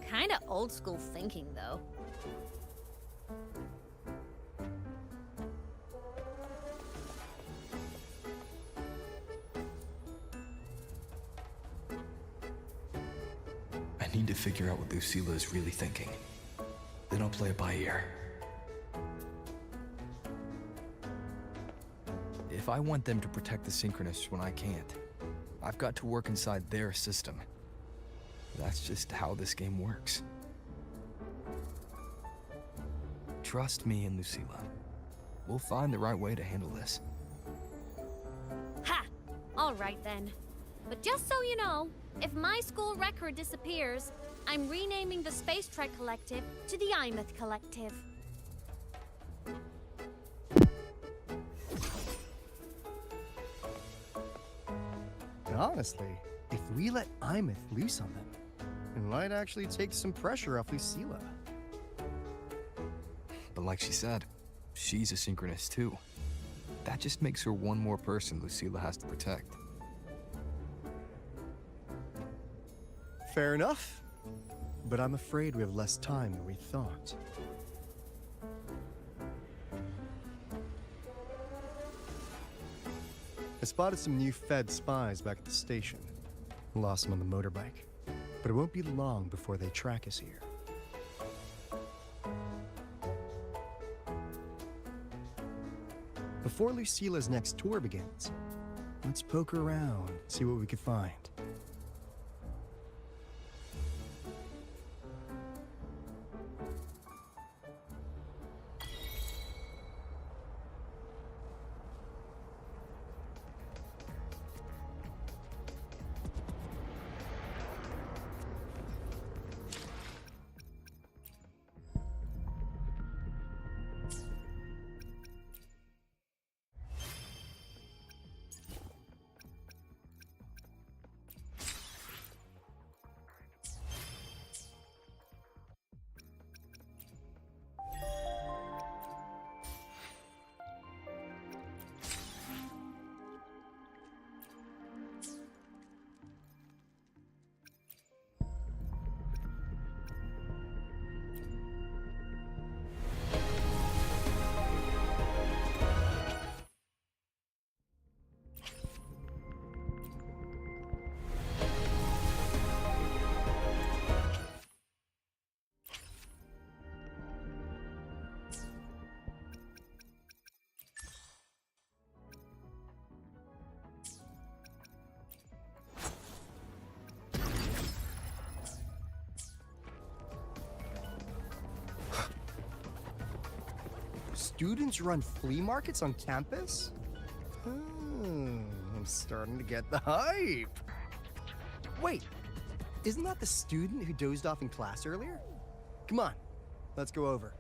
Kinda old school thinking, though. I need to figure out what Lucilla is really thinking. Then I'll play it by ear. If I want them to protect the Synchronists when I can't, I've got to work inside their system. That's just how this game works. Trust me and Lucilla. We'll find the right way to handle this. Ha! Alright then. But just so you know, if my school record disappears, I'm renaming the Space Trek Collective to the Imeth Collective. Honestly, if we let Imeth loose on them, it might actually take some pressure off Lucilla. But like she said, she's a Synchronist too. That just makes her one more person Lucilla has to protect. Fair enough. But I'm afraid we have less time than we thought. I spotted some new Fed spies back at the station. Lost them on the motorbike. But it won't be long before they track us here. Before Lucilla's next tour begins, let's poke around, see what we can find. Students run flea markets on campus? I'm starting to get the hype. Wait, isn't that the student who dozed off in class earlier? Come on, let's go over.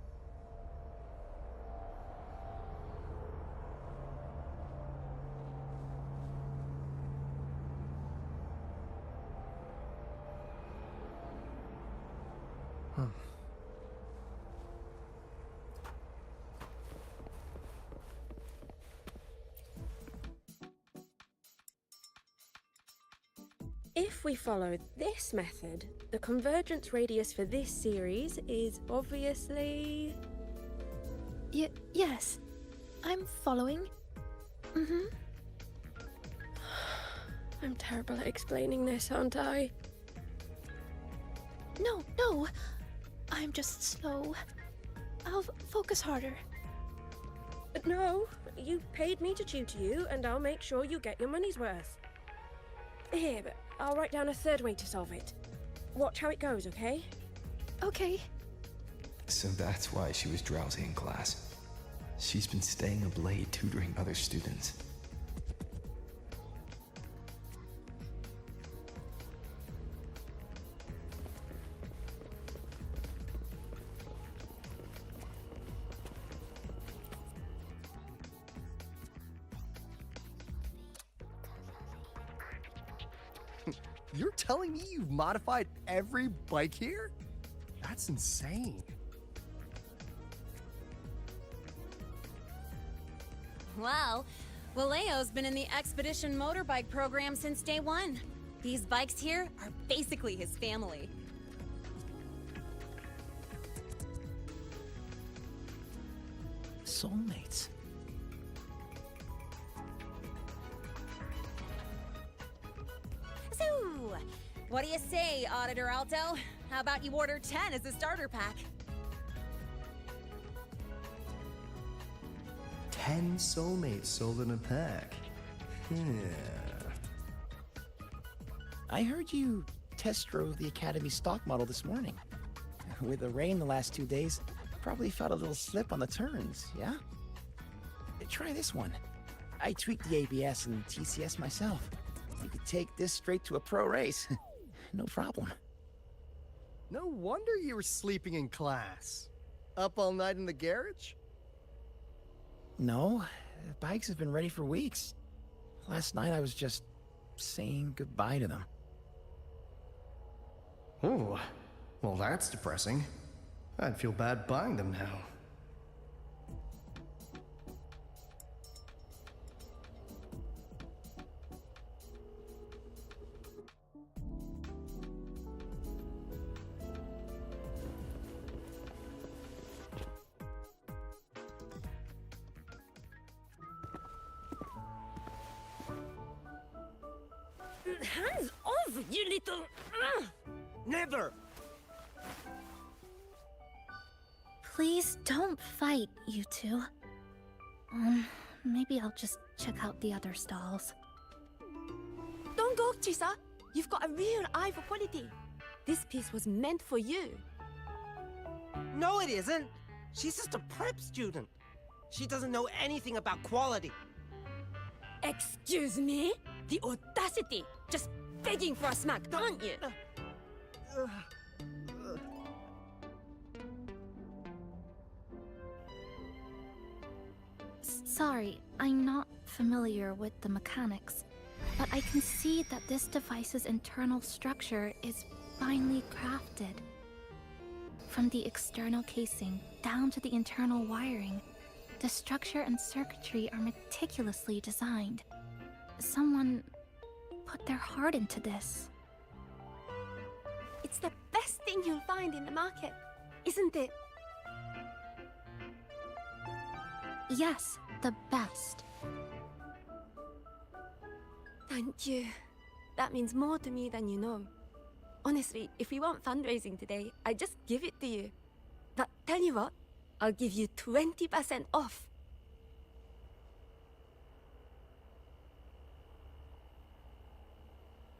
If we follow this method, the convergence radius for this series is obviously... Yes. I'm following. I'm terrible at explaining this, aren't I? No. I'm just slow. I'll focus harder. No, you paid me to tutor you, and I'll make sure you get your money's worth. Here, but I'll write down a third way to solve it. Watch how it goes, okay? Okay. So that's why she was drowsy in class. She's been staying up late tutoring other students. You're telling me you've modified every bike here? That's insane. Wow. Valeo's been in the Expedition motorbike program since day one. These bikes here are basically his family. Soulmates. So, what do you say, Auditor Alto? How about you order 10 as a starter pack? 10 soulmates sold in a pack. I heard you test drove the Academy stock model this morning. With the rain the last 2 days, probably felt a little slip on the turns, yeah? Try this one. I tweaked the ABS and TCS myself. You could take this straight to a pro race. No problem. No wonder you were sleeping in class. Up all night in the garage? No, bikes have been ready for weeks. Last night I was just saying goodbye to them. Oh, well that's depressing. I'd feel bad buying them now. Hands off, you little... Never! Please don't fight, you two. Maybe I'll just check out the other stalls. Don't go, Chisa. You've got a real eye for quality. This piece was meant for you. No, it isn't. She's just a prep student. She doesn't know anything about quality. Excuse me? The audacity! Just begging for a smack, aren't you? Sorry, I'm not familiar with the mechanics, but I can see that this device's internal structure is finely crafted. From the external casing down to the internal wiring, the structure and circuitry are meticulously designed. Someone put their heart into this. It's the best thing you'll find in the market, isn't it? Yes, the best. Thank you. That means more to me than you know. Honestly, if we weren't fundraising today, I'd just give it to you. But tell you what, I'll give you 20% off.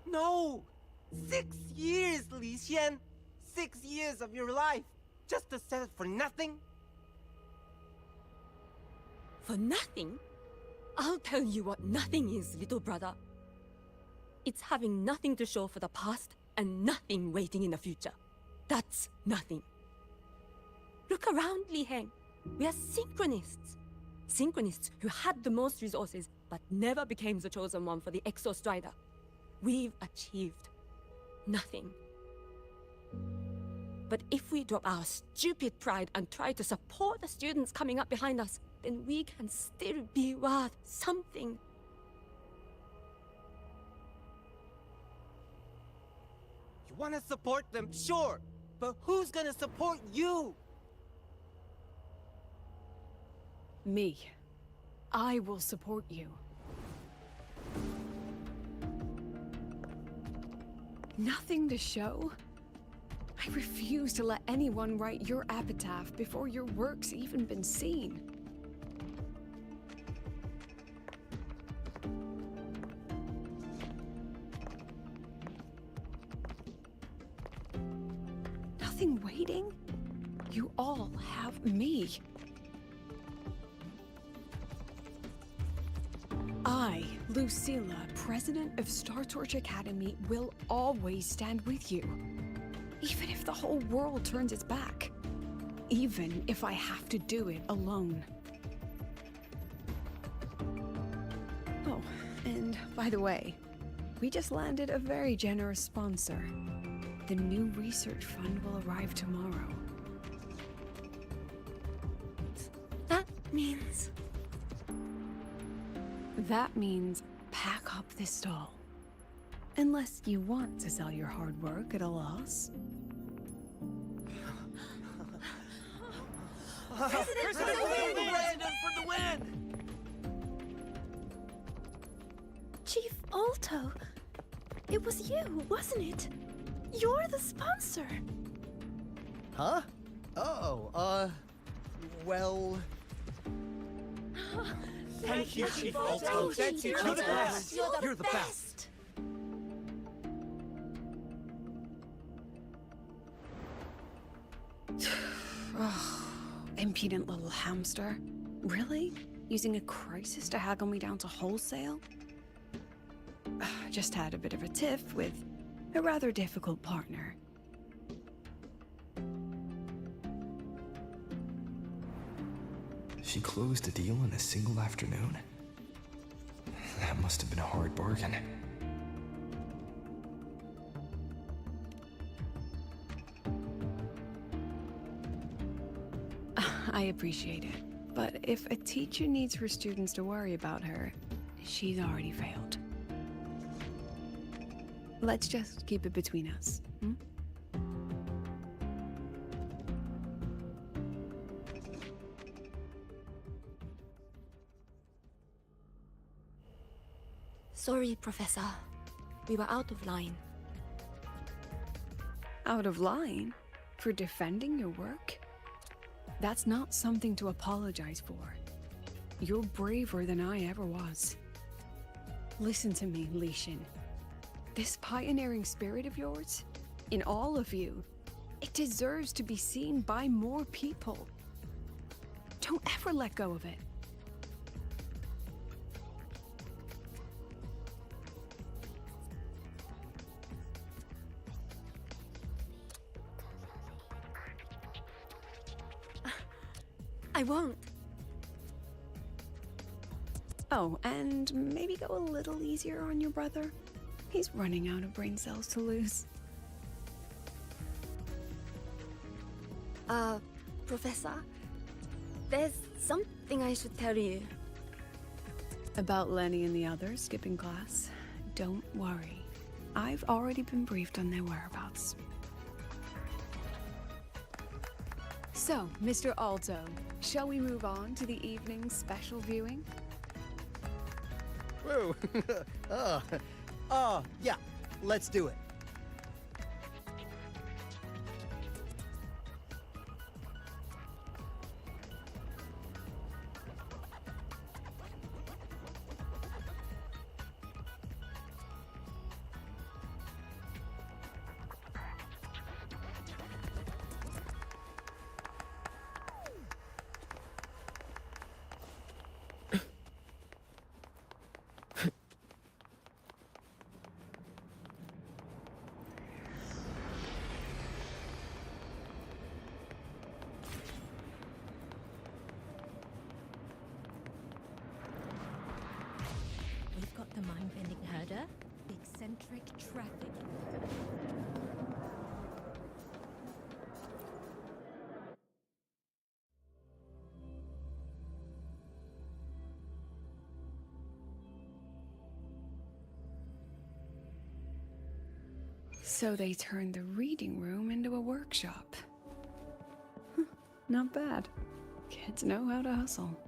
No! 6 years, Li Xian! 6 years of your life, just to sell it for nothing? For nothing? I'll tell you what nothing is, little brother. It's having nothing to show for the past and nothing waiting in the future. That's nothing. Look around, Li Heng. We are synchronists. Synchronists who had the most resources but never became the chosen one for the Exo Strider. We've achieved nothing. But if we drop our stupid pride and try to support the students coming up behind us, then we can still be worth something. You want to support them, sure, but who's gonna support you? Me. I will support you. Nothing to show? I refuse to let anyone write your epitaph before your work's even been seen. Nothing waiting? You all have me. I, Lucilla, president of Star Torch Academy, will always stand with you. Even if the whole world turns its back. Even if I have to do it alone. Oh, and by the way, We just landed a very generous sponsor. The new research fund will arrive tomorrow. That means... That means pack up this stall. Unless you want to sell your hard work at a loss. President for the win! Chief Alto, it was you, wasn't it? You're the sponsor. Huh? Oh, well... Thank you, Chief Alto. Thank you, You're the best. You're the best. Impudent little hamster. Really? Using a crisis to haggle me down to wholesale? Just had a bit of a tiff with a rather difficult partner. She closed a deal in a single afternoon? That must have been a hard bargain. I appreciate it, but if a teacher needs her students to worry about her, she's already failed. Let's just keep it between us, hmm? Sorry, Professor. We were out of line. Out of line? For defending your work? That's not something to apologize for. You're braver than I ever was. Listen to me, Li Xin. This pioneering spirit of yours, in all of you, it deserves to be seen by more people. Don't ever let go of it. I won't. Oh, and maybe go a little easier on your brother. He's running out of brain cells to lose. Professor, there's something I should tell you. About Lenny and the others skipping class? Don't worry. I've already been briefed on their whereabouts. So, Mr. Alto, shall we move on to the evening's special viewing? Whoa. Yeah, let's do it. We've got the mind-bending herder, the eccentric traffic. So they turned the reading room into a workshop. Not bad. Kids know how to hustle.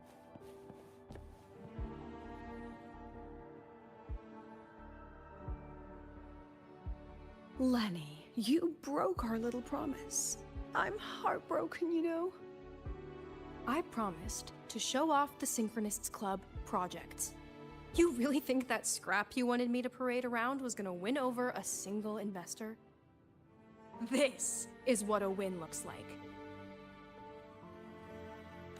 Lenny, you broke our little promise. I'm heartbroken, you know. I promised to show off the Synchronists Club projects. You really think that scrap you wanted me to parade around was gonna win over a single investor? This is what a win looks like.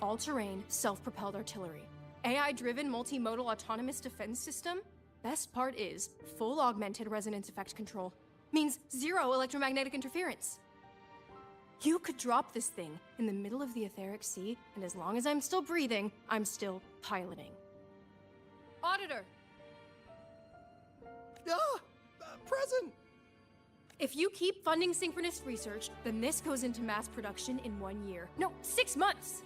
All-terrain, self-propelled artillery. AI-driven multimodal autonomous defense system? Best part is, full augmented resonance effect control. Means zero electromagnetic interference. You could drop this thing in the middle of the etheric sea, and as long as I'm still breathing, I'm still piloting. Auditor! Present! If you keep funding synchronous research, then this goes into mass production in 1 year. No, 6 months!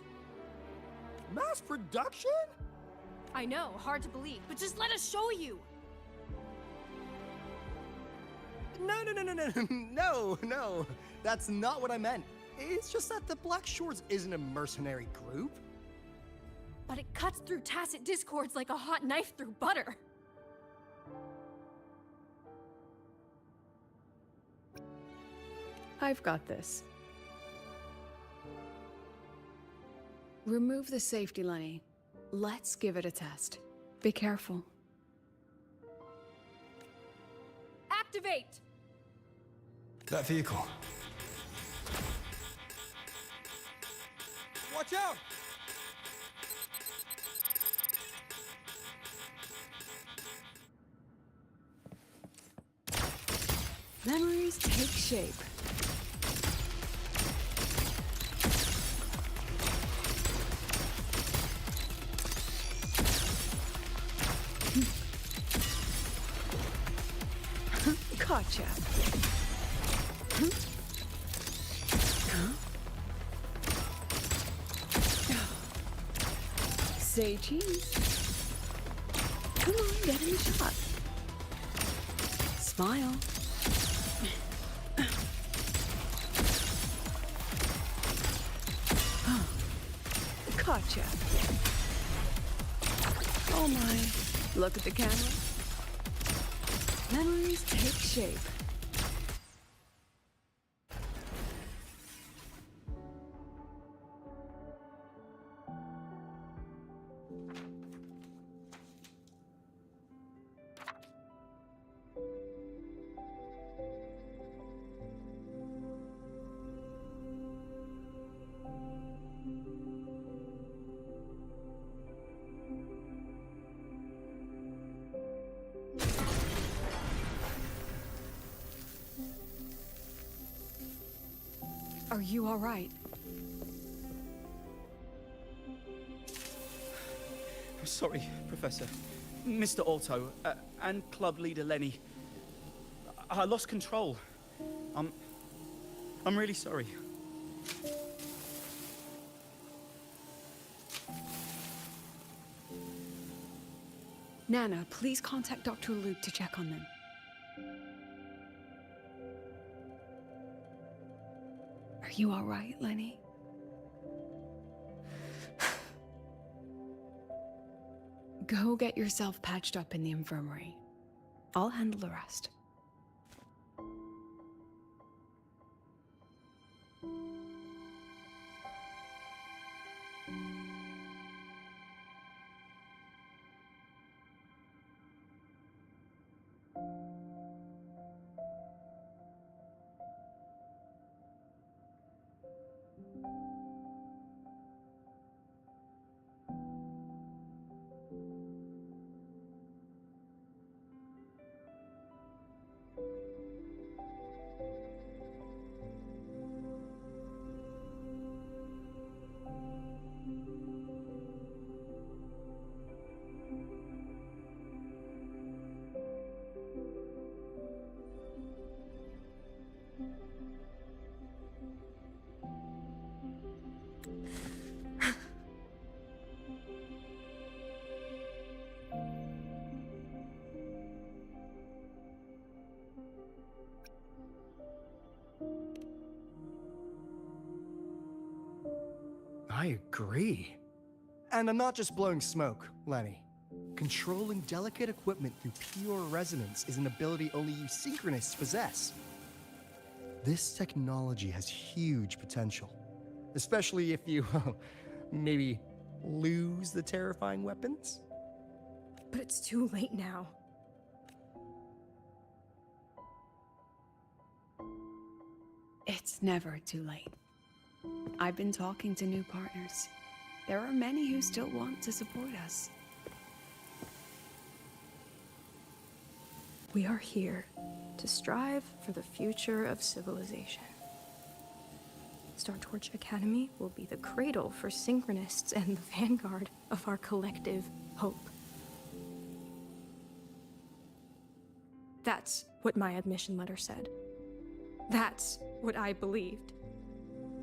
Mass production? I know, hard to believe, but just let us show you! No. That's not what I meant. It's just that the Black Shores isn't a mercenary group. But it cuts through tacit discords like a hot knife through butter. I've got this. Remove the safety, Lenny. Let's give it a test. Be careful. Activate! That vehicle. Watch out! Memories take shape. Gotcha. Say cheese. Come on, get in the shot. Smile. Gotcha. Oh my. Look at the camera. Memories take shape. Are you all right? I'm sorry, Professor. Mr. Otto, and club leader Lenny. I lost control. I'm really sorry. Nana, please contact Dr. Luke to check on them. Are you all right, Lenny? Go get yourself patched up in the infirmary. I'll handle the rest. I agree. And I'm not just blowing smoke, Lenny. Controlling delicate equipment through pure resonance is an ability only you synchronists possess. This technology has huge potential, especially if you, maybe lose the terrifying weapons? But it's too late now. It's never too late. I've been talking to new partners. There are many who still want to support us. We are here to strive for the future of civilization. Star Torch Academy will be the cradle for synchronists and the vanguard of our collective hope. That's what my admission letter said. That's what I believed.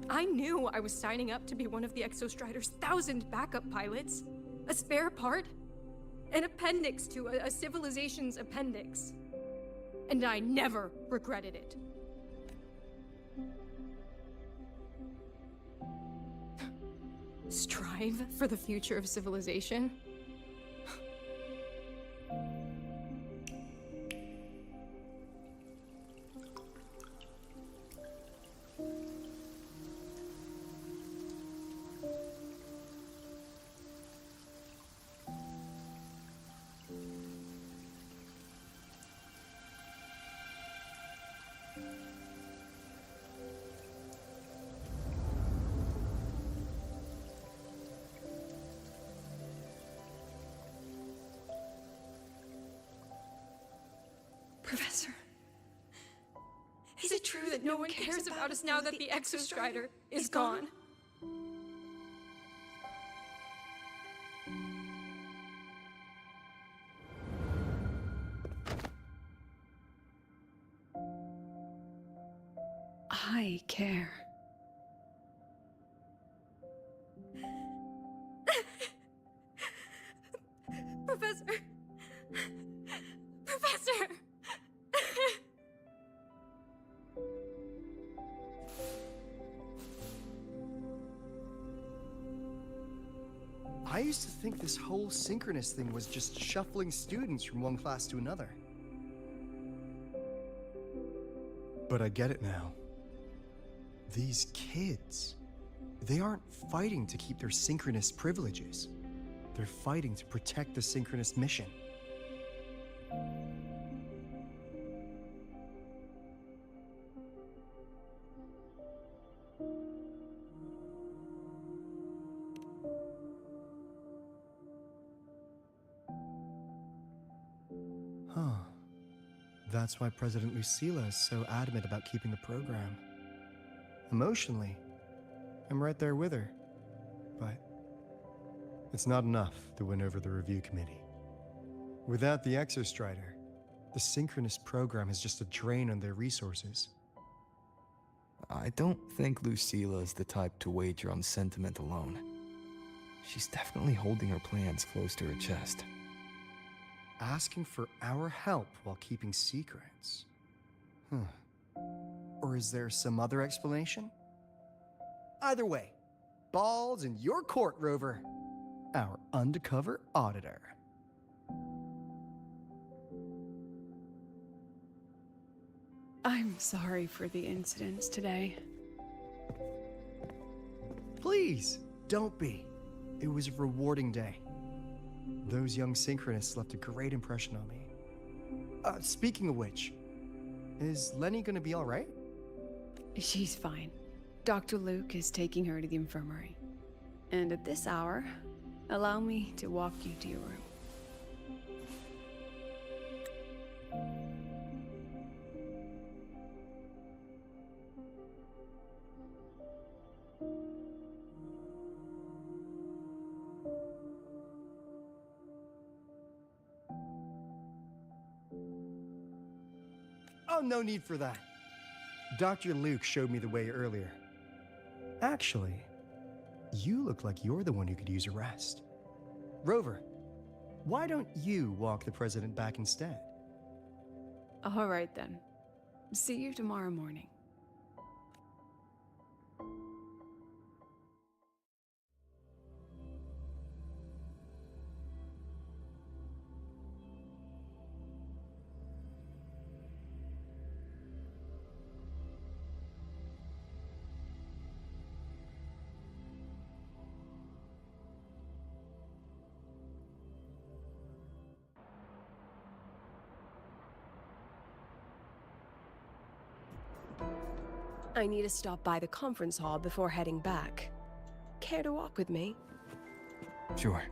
I knew I was signing up to be one of the Exostrider's 1,000 backup pilots. A spare part. An appendix to a civilization's appendix. And I never regretted it. Strive for the future of civilization? Professor, is it true that no one cares about us now that the Exostrider is gone? I care. Professor! Professor! I used to think this whole synchronous thing was just shuffling students from one class to another. But I get it now. These kids, they aren't fighting to keep their synchronous privileges. They're fighting to protect the synchronous mission. Huh. That's why President Lucilla is so adamant about keeping the program. Emotionally, I'm right there with her. But it's not enough to win over the review committee. Without the Exostrider, the synchronous program is just a drain on their resources. I don't think Lucilla is the type to wager on sentiment alone. She's definitely holding her plans close to her chest. Asking for our help while keeping secrets. Or is there some other explanation? Either way, ball's in your court, Rover. Our undercover auditor. I'm sorry for the incidents today. Please, don't be. It was a rewarding day. Those young synchronists left a great impression on me. Speaking of which, is Lenny gonna be all right? She's fine. Dr. Luke is taking her to the infirmary. And at this hour, allow me to walk you to your room. Oh, no need for that. Dr. Luke showed me the way earlier. Actually, you look like you're the one who could use a rest. Rover, why don't you walk the president back instead? All right then. See you tomorrow morning. I need to stop by the conference hall before heading back. Care to walk with me? Sure.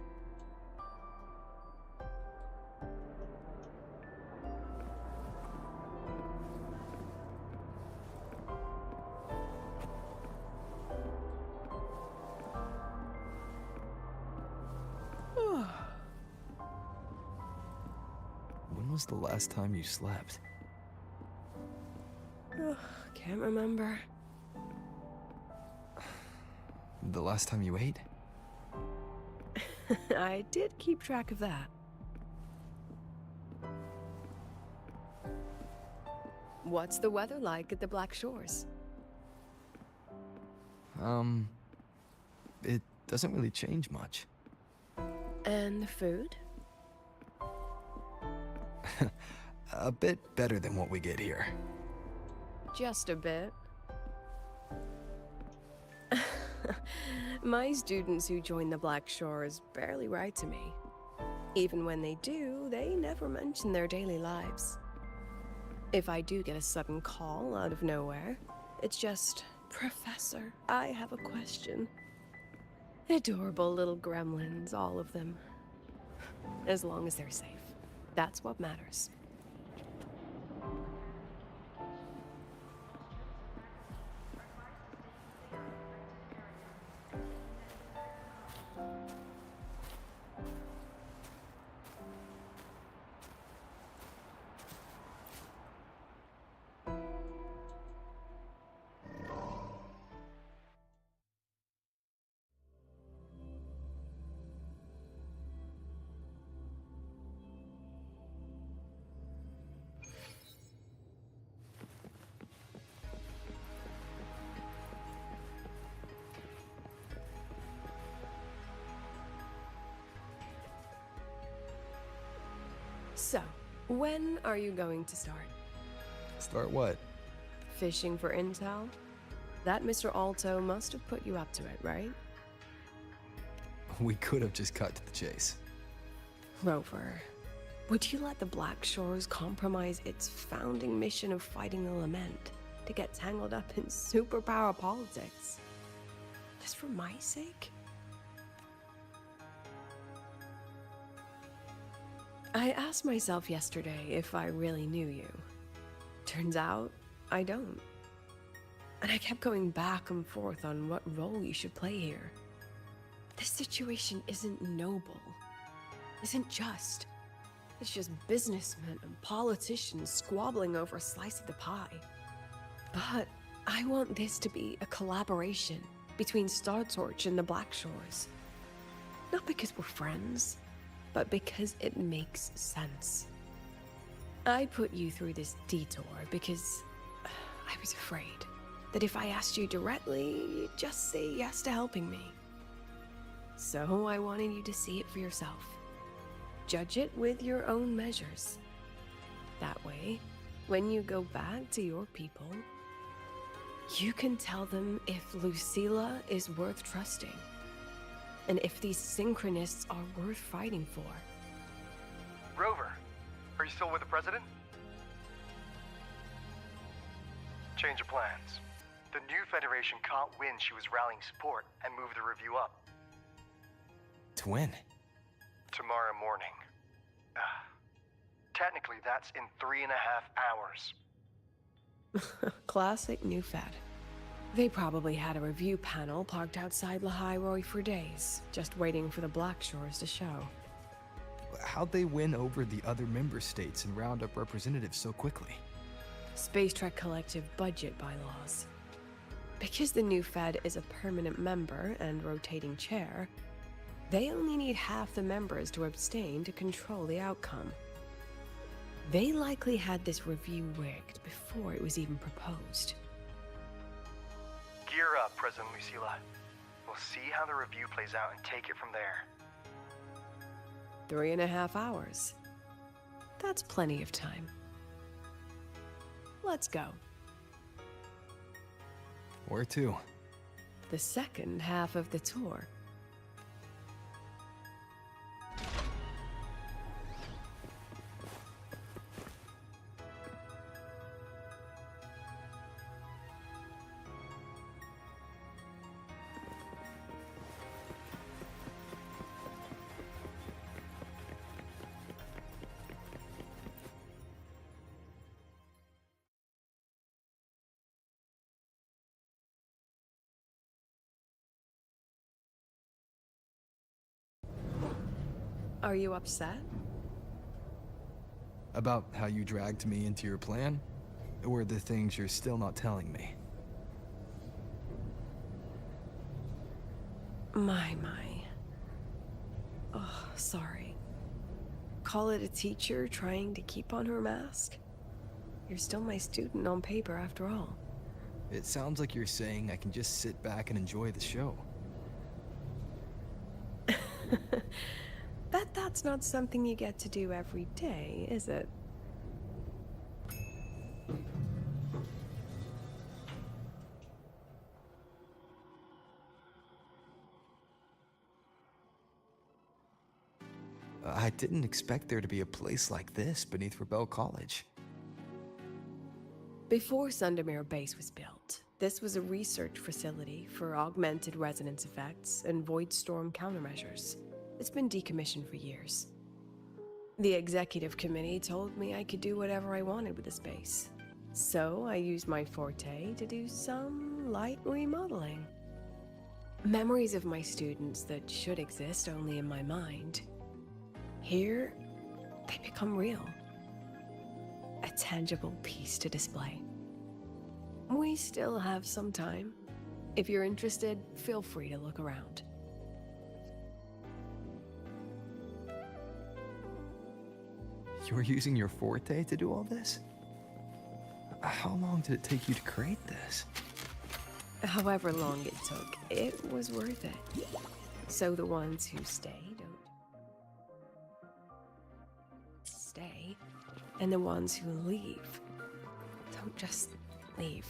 When was the last time you slept? Ugh, can't remember. The last time you ate? I did keep track of that. What's the weather like at the Black Shores? It doesn't really change much. And the food? A bit better than what we get here. Just a bit. My students who join the Black Shores barely write to me. Even when they do, they never mention their daily lives. If I do get a sudden call out of nowhere, it's just, "Professor, I have a question." Adorable little gremlins, all of them. As long as they're safe. That's what matters. So, when are you going to start? Start what? Fishing for intel? That Mr. Alto must have put you up to it, right? We could have just cut to the chase. Rover, would you let the Black Shores compromise its founding mission of fighting the Lament to get tangled up in superpower politics? Just for my sake? I asked myself yesterday if I really knew you. Turns out, I don't. And I kept going back and forth on what role you should play here. This situation isn't noble, isn't just. It's just businessmen and politicians squabbling over a slice of the pie. But I want this to be a collaboration between Star Torch and the Black Shores. Not because we're friends, but because it makes sense. I put you through this detour because I was afraid that if I asked you directly, you'd just say yes to helping me. So I wanted you to see it for yourself. Judge it with your own measures. That way, when you go back to your people, you can tell them if Lucilla is worth trusting, and if these synchronists are worth fighting for. Rover, are you still with the President? Change of plans. The new Federation caught wind she was rallying support and moved the review up. To win? Tomorrow morning. Technically, that's in 3.5 hours. Classic New Fed. They probably had a review panel parked outside Lahai for days, just waiting for the Black Shores to show. How'd they win over the other member states and round up representatives so quickly? Space Trek Collective budget bylaws. Because the new Fed is a permanent member and rotating chair, they only need half the members to abstain to control the outcome. They likely had this review rigged before it was even proposed. Gear up, President Lucilla. We'll see how the review plays out and take it from there. 3.5 hours. That's plenty of time. Let's go. Where to? The second half of the tour. Are you upset? About how you dragged me into your plan? Or the things you're still not telling me? My. Oh, sorry. Call it a teacher trying to keep on her mask? You're still my student on paper after all. It sounds like you're saying I can just sit back and enjoy the show. That's not something you get to do every day, is it? I didn't expect there to be a place like this beneath Rebel College. Before Sundermere Base was built, this was a research facility for augmented resonance effects and void storm countermeasures. It's been decommissioned for years. The executive committee told me I could do whatever I wanted with the space. So I used my forte to do some light remodeling. Memories of my students that should exist only in my mind. Here, they become real. A tangible piece to display. We still have some time. If you're interested, feel free to look around. You're using your forte to do all this? How long did it take you to create this? However long it took, it was worth it. So the ones who stay don't stay, and the ones who leave don't just leave.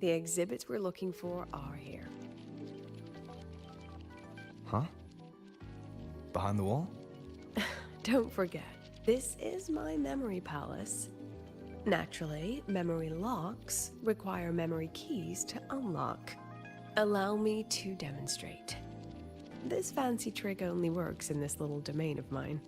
The exhibits we're looking for are here. Huh? Behind the wall? Don't forget, this is my memory palace. Naturally, memory locks require memory keys to unlock. Allow me to demonstrate. This fancy trick only works in this little domain of mine.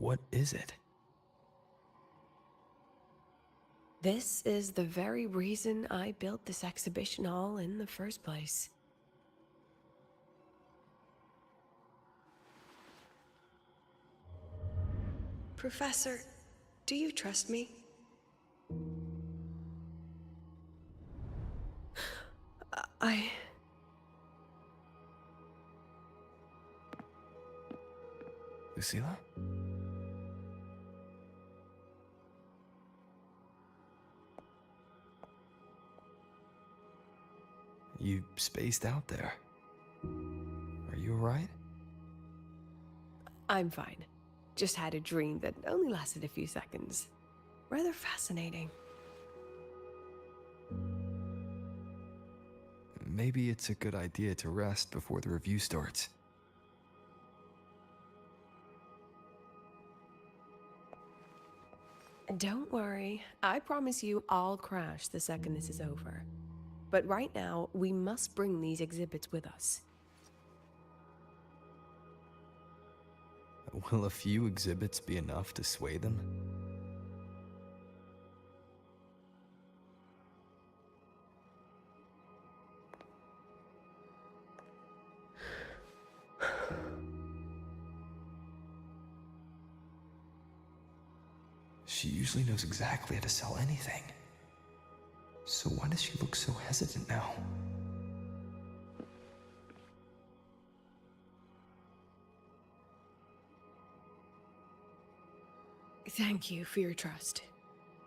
What is it? This is the very reason I built this exhibition hall in the first place. Professor, do you trust me? I... Lucilla? You spaced out there. Are you alright? I'm fine. Just had a dream that only lasted a few seconds. Rather fascinating. Maybe it's a good idea to rest before the review starts. Don't worry. I promise you I'll crash the second this is over. But right now, we must bring these exhibits with us. Will a few exhibits be enough to sway them? She usually knows exactly how to sell anything. So why does she look so hesitant now? Thank you for your trust.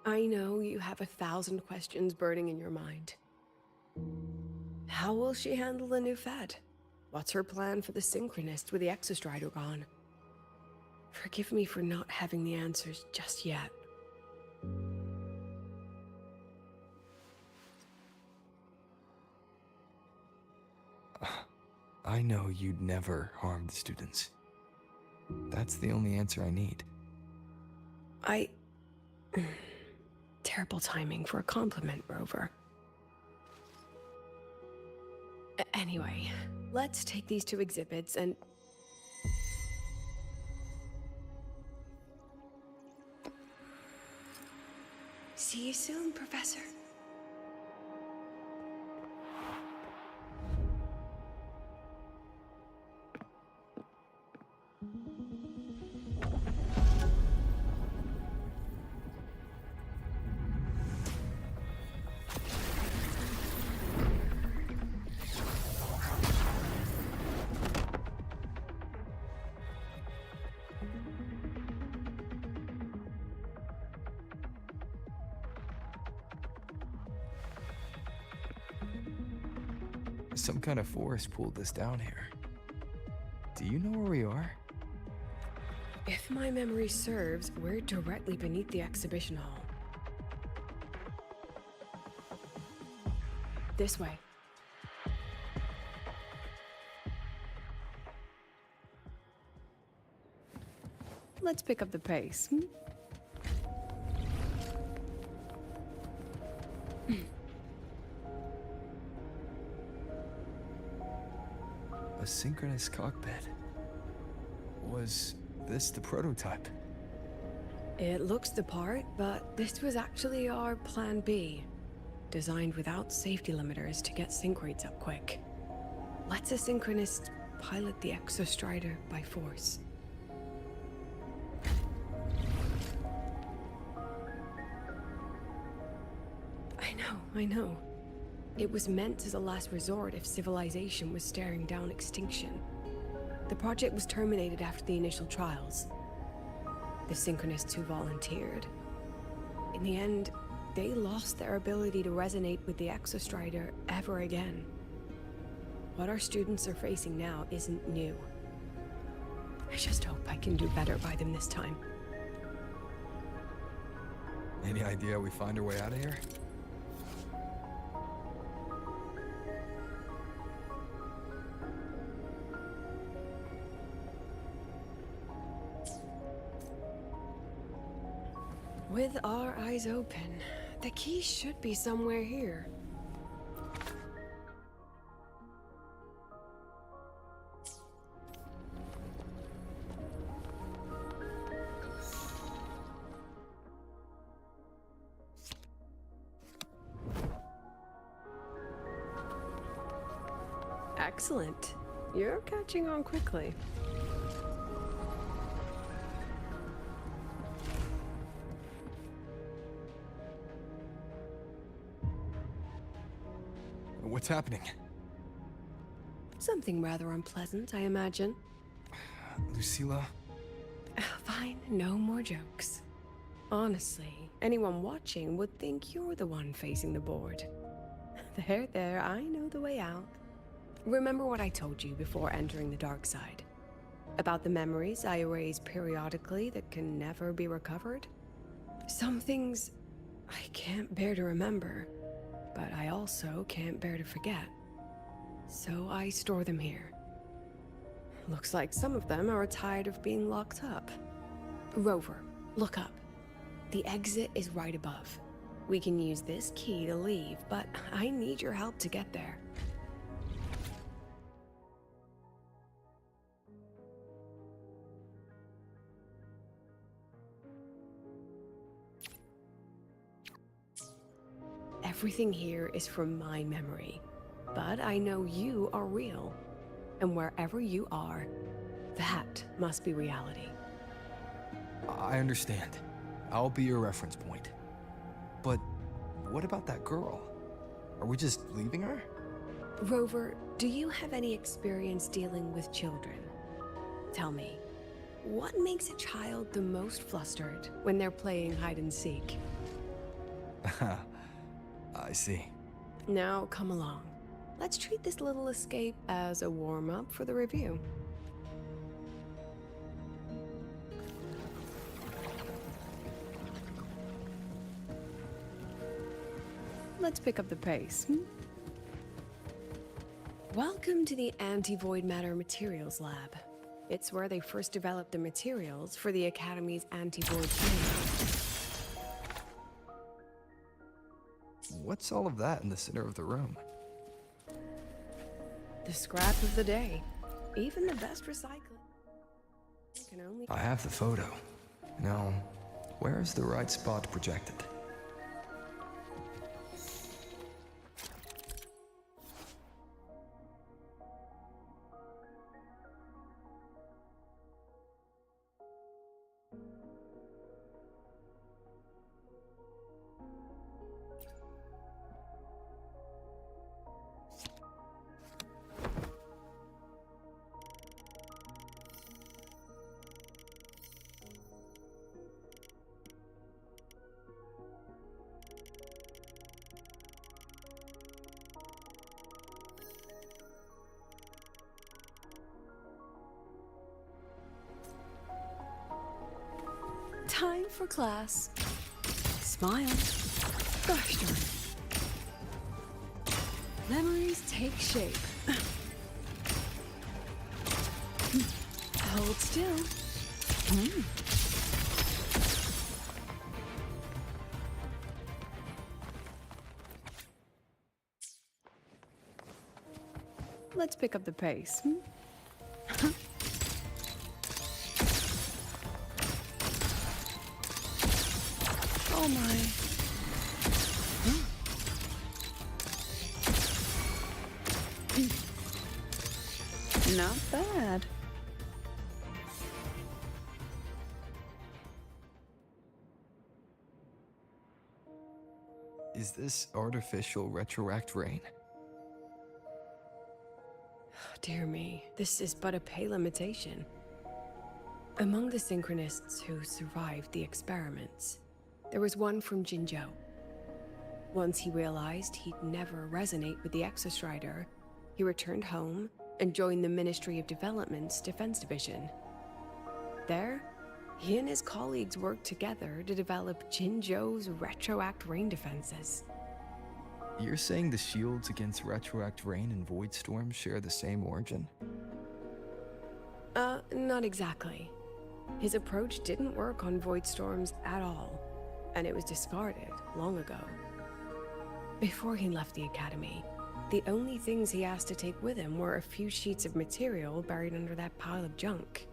I know you have 1,000 questions burning in your mind. How will she handle the new Fed? What's her plan for the Synchronist with the Exostrider gone? Forgive me for not having the answers just yet. I know you'd never harm the students. That's the only answer I need. Terrible timing for a compliment, Rover. Anyway, let's take these 2 exhibits and... See you soon, Professor. Some kind of force pulled us down here. Do you know where we are? If my memory serves, we're directly beneath the exhibition hall. This way. Let's pick up the pace. A synchronous cockpit. Was this the prototype? It looks the part, but this was actually our plan B. Designed without safety limiters to sync rates up quick. Let's a synchronist pilot the Exostrider by force. I know. It was meant as a last resort if civilization was staring down extinction. The project was terminated after the initial trials. The Synchronists who volunteered. In the end, they lost their ability to resonate with the Exostrider ever again. What our students are facing now isn't new. I just hope I can do better by them this time. Any idea how we find our way out of here? With our eyes open, the key should be somewhere here. Excellent. You're catching on quickly. What's happening? Something rather unpleasant, I imagine. Lucilla? Fine, no more jokes. Honestly, anyone watching would think you're the one facing the board. There, I know the way out. Remember what I told you before entering the dark side? About the memories I erase periodically that can never be recovered? Some things I can't bear to remember, but I also can't bear to forget. So I store them here. Looks like some of them are tired of being locked up. Rover, look up. The exit is right above. We can use this key to leave, but I need your help to get there. Everything here is from my memory, but I know you are real. And wherever you are, that must be reality. I understand. I'll be your reference point. But what about that girl? Are we just leaving her? Rover, do you have any experience dealing with children? Tell me, what makes a child the most flustered when they're playing hide and seek? I see. Now, come along. Let's treat this little escape as a warm-up for the review. Let's pick up the pace. Welcome to the Anti-Void Matter Materials Lab. It's where they first developed the materials for the Academy's anti-void training. What's all of that in the center of the room? The scrap of the day. Even the best recycling can only... I have the photo. Now, where is the right spot projected? Time for class. Smile. Gosh darn. Memories take shape. Hold still. Let's pick up the pace. Oh my. Not bad. Is this artificial retroact rain? Dear me, this is but a pale imitation. Among the synchronists who survived the experiments, there was one from Jinzhou. Once he realized he'd never resonate with the Exostrider, he returned home and joined the Ministry of Development's Defense Division. There, he and his colleagues worked together to develop Jinzhou's retroact rain defenses. You're saying the shields against retroact rain and void storms share the same origin? Not exactly. His approach didn't work on void storms at all, and it was discarded long ago. Before he left the Academy, the only things he asked to take with him were a few sheets of material buried under that pile of junk.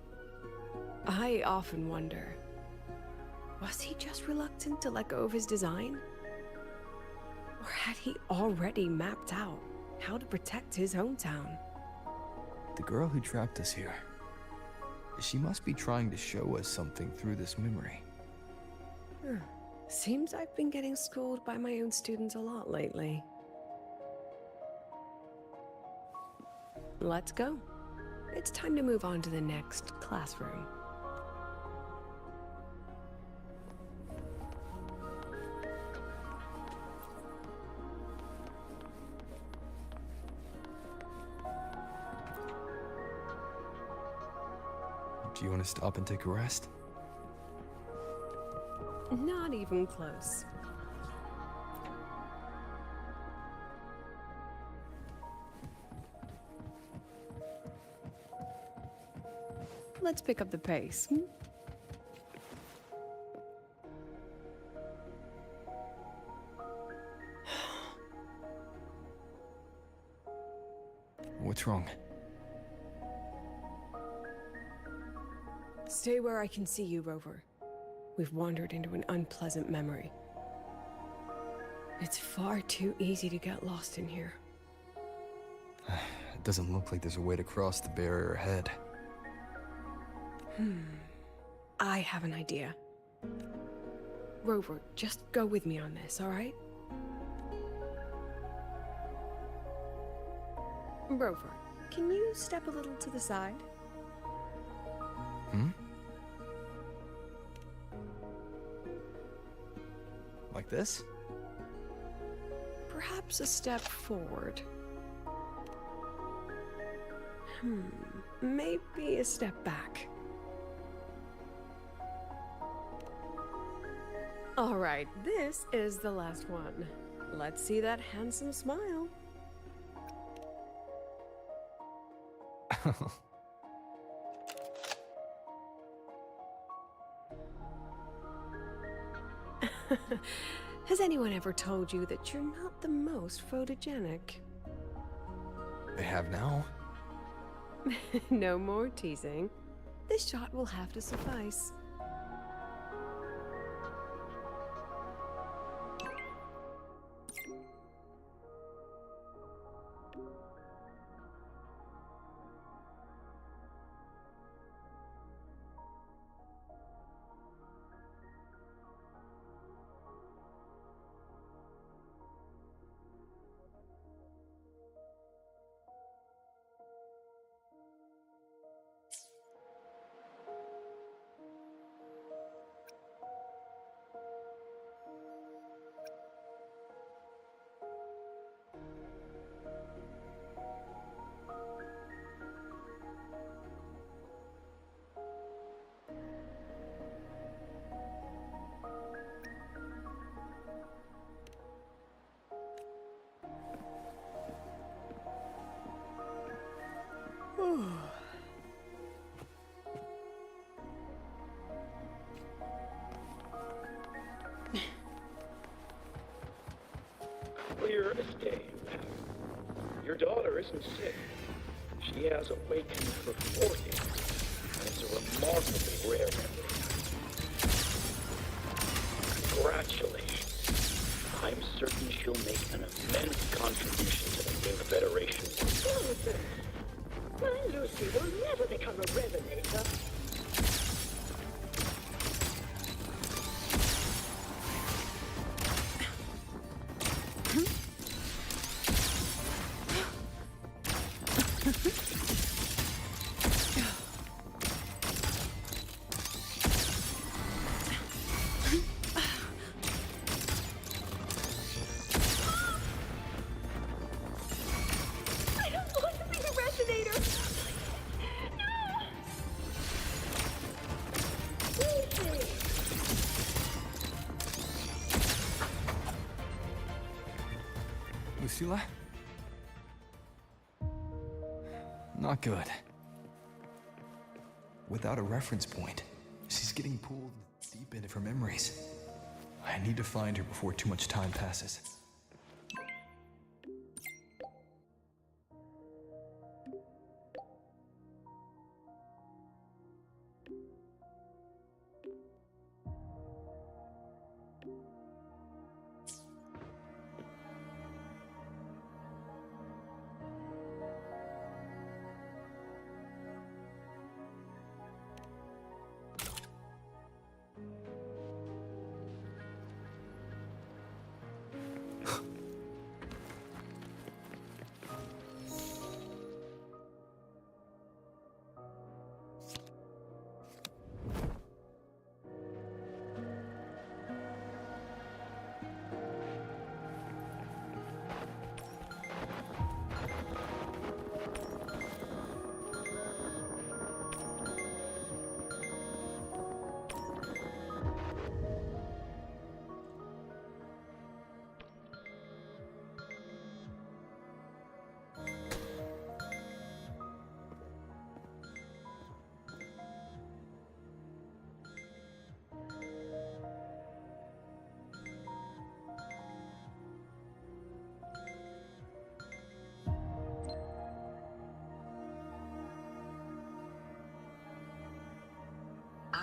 I often wonder, was he just reluctant to let go of his design? Or had he already mapped out how to protect his hometown? The girl who trapped us here. She must be trying to show us something through this memory. Seems I've been getting schooled by my own students a lot lately. Let's go. It's time to move on to the next classroom. Do you want to stop and take a rest? Not even close. Let's pick up the pace. What's wrong? Stay where I can see you, Rover. We've wandered into an unpleasant memory. It's far too easy to get lost in here. It doesn't look like there's a way to cross the barrier ahead. I have an idea. Rover, just go with me on this, alright? Rover, can you step a little to the side? Like this? Perhaps a step forward. Maybe a step back. Alright, this is the last one. Let's see that handsome smile. Has anyone ever told you that you're not the most photogenic? They have now. No more teasing. This shot will have to suffice. Clear as day. Your daughter isn't sick. She has awakened before you. It's a remarkably rare memory. Congratulations. I'm certain she'll make an immense contribution to the new Federation. Nonsense. My Lucy will never become a resonator. Lucilla? Not good. Without a reference point, she's getting pulled deep into her memories. I need to find her before too much time passes.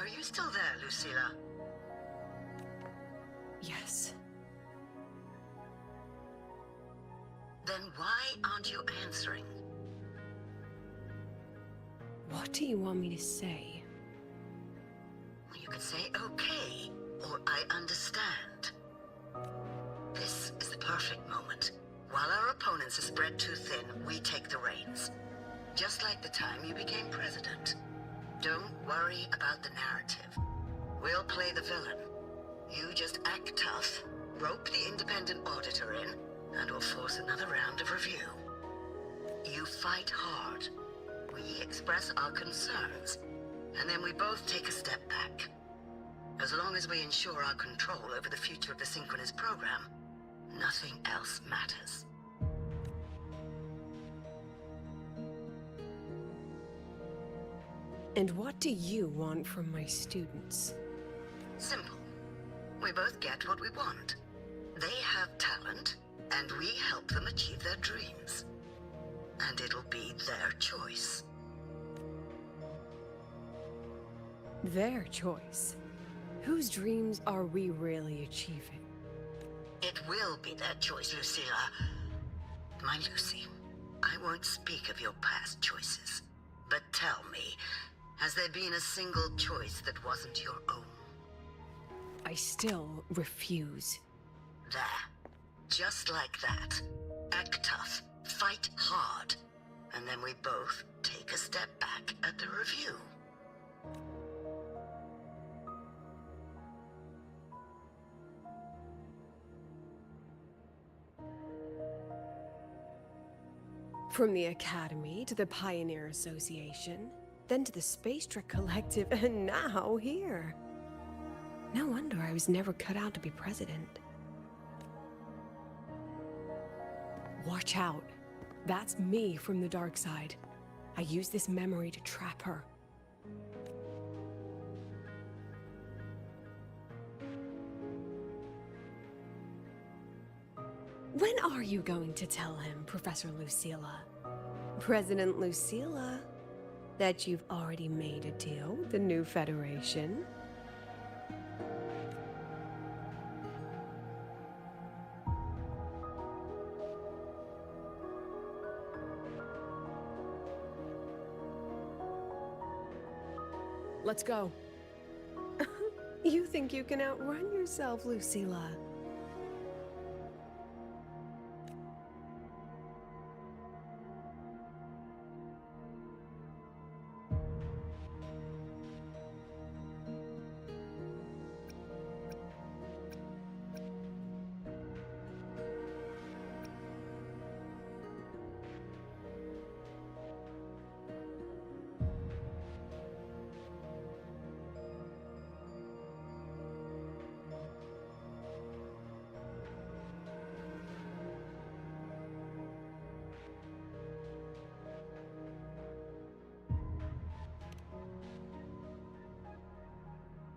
Are you still there, Lucilla? Yes. Then why aren't you answering? What do you want me to say? You could say okay, or I understand. This is the perfect moment. While our opponents are spread too thin, we take the reins. Just like the time you became president. Don't worry about the narrative. We'll play the villain. You just act tough, rope the independent auditor in, and we'll force another round of review. You fight hard. We express our concerns, and then we both take a step back. As long as we ensure our control over the future of the Synchronous program, nothing else matters. And what do you want from my students? Simple. We both get what we want. They have talent, and we help them achieve their dreams. And it'll be their choice. Their choice? Whose dreams are we really achieving? It will be their choice, Lucilla. My Lucy, I won't speak of your past choices. But tell me, has there been a single choice that wasn't your own? I still refuse. There. Just like that. Act tough. Fight hard. And then we both take a step back at the review. From the Academy to the Pioneer Association, then to the Space Trek Collective, and now here. No wonder I was never cut out to be president. Watch out. That's me from the dark side. I use this memory to trap her. When are you going to tell him, Professor Lucilla? President Lucilla, that you've already made a deal with the new Federation? Let's go. You think you can outrun yourself, Lucilla?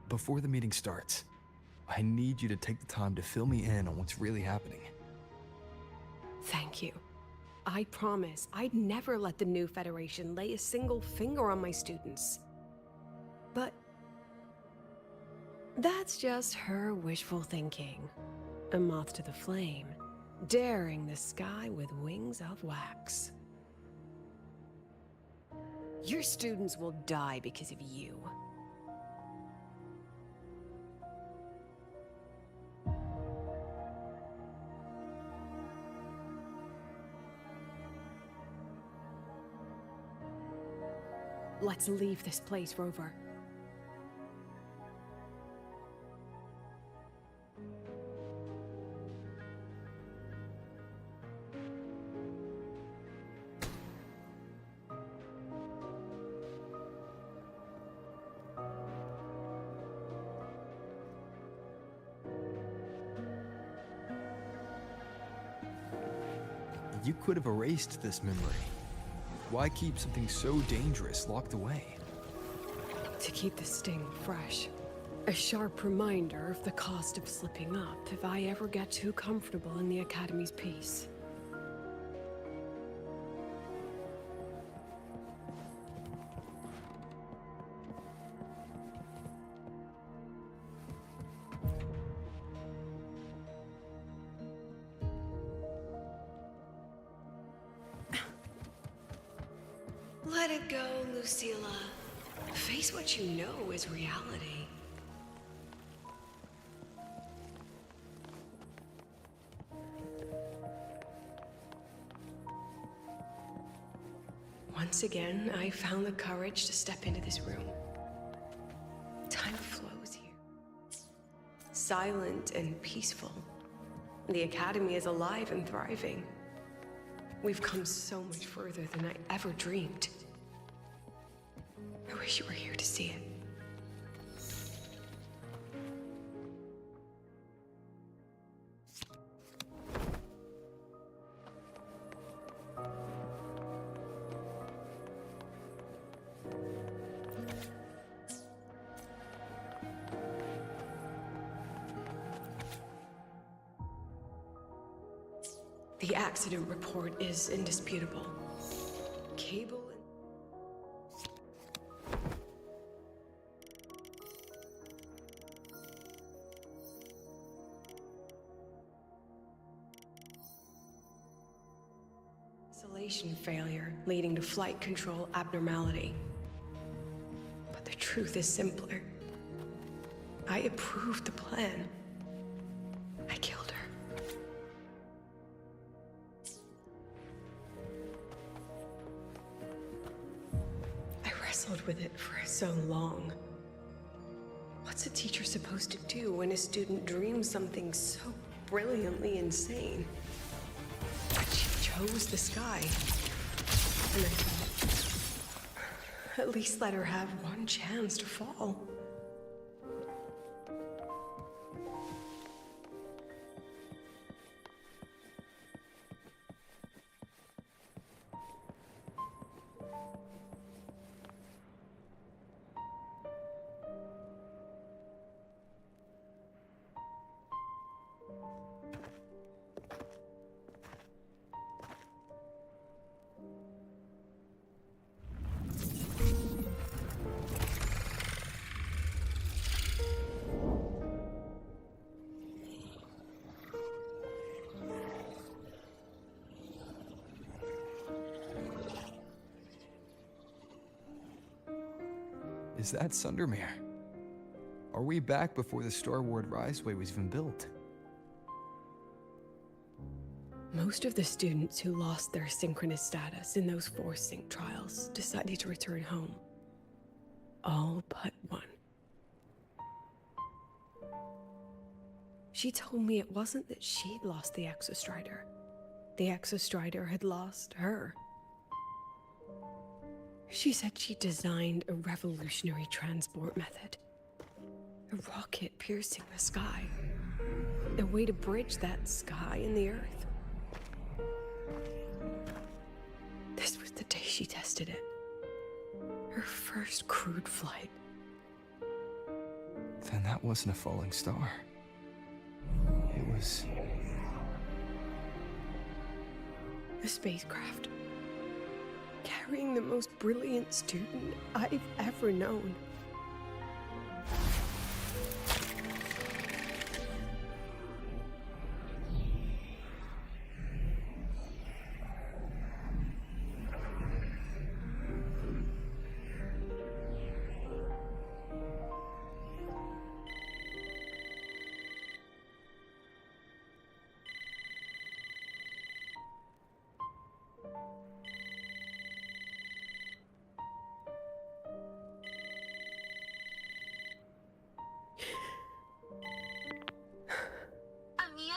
Before the meeting starts, I need you to take the time to fill me in on what's really happening. Thank you. I promise I'd never let the new Federation lay a single finger on my students. But that's just her wishful thinking. A moth to the flame, daring the sky with wings of wax. Your students will die because of you. Let's leave this place, Rover. You could have erased this memory. Why keep something so dangerous locked away? To keep the sting fresh. A sharp reminder of the cost of slipping up if I ever get too comfortable in the Academy's peace. Let it go, Lucilla. Face what you know is reality. Once again, I found the courage to step into this room. Time flows here. Silent and peaceful. The Academy is alive and thriving. We've come so much further than I ever dreamed. I wish you were here to see it. The accident report is indisputable. Cable and... Installation failure leading to flight control abnormality. But the truth is simpler. I approved the plan. I killed her. With it for so long. What's a teacher supposed to do when a student dreams something so brilliantly insane? But she chose the sky. And I thought, at least let her have one chance to fall. Is that Sundermere? Are we back before the Star Ward Riseway was even built? Most of the students who lost their synchronous status in those force sync trials decided to return home. All but one. She told me it wasn't that she'd lost the Exostrider. The Exostrider had lost her. She said she designed a revolutionary transport method. A rocket piercing the sky. A way to bridge that sky and the Earth. This was the day she tested it. Her first crewed flight. Then that wasn't a falling star. It was... a spacecraft. Carrying the most brilliant student I've ever known.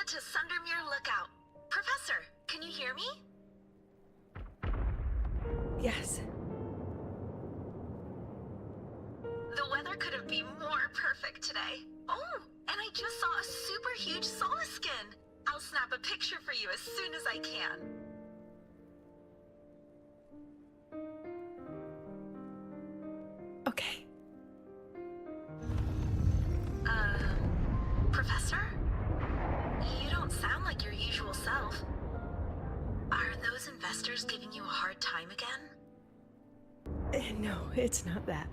To Sundermere Lookout. Professor, can you hear me? Yes. The weather couldn't be more perfect today. Oh, and I just saw a super huge solaskin. I'll snap a picture for you as soon as I can. Okay. Professor? You don't sound like your usual self. Are those investors giving you a hard time again? No, it's not that.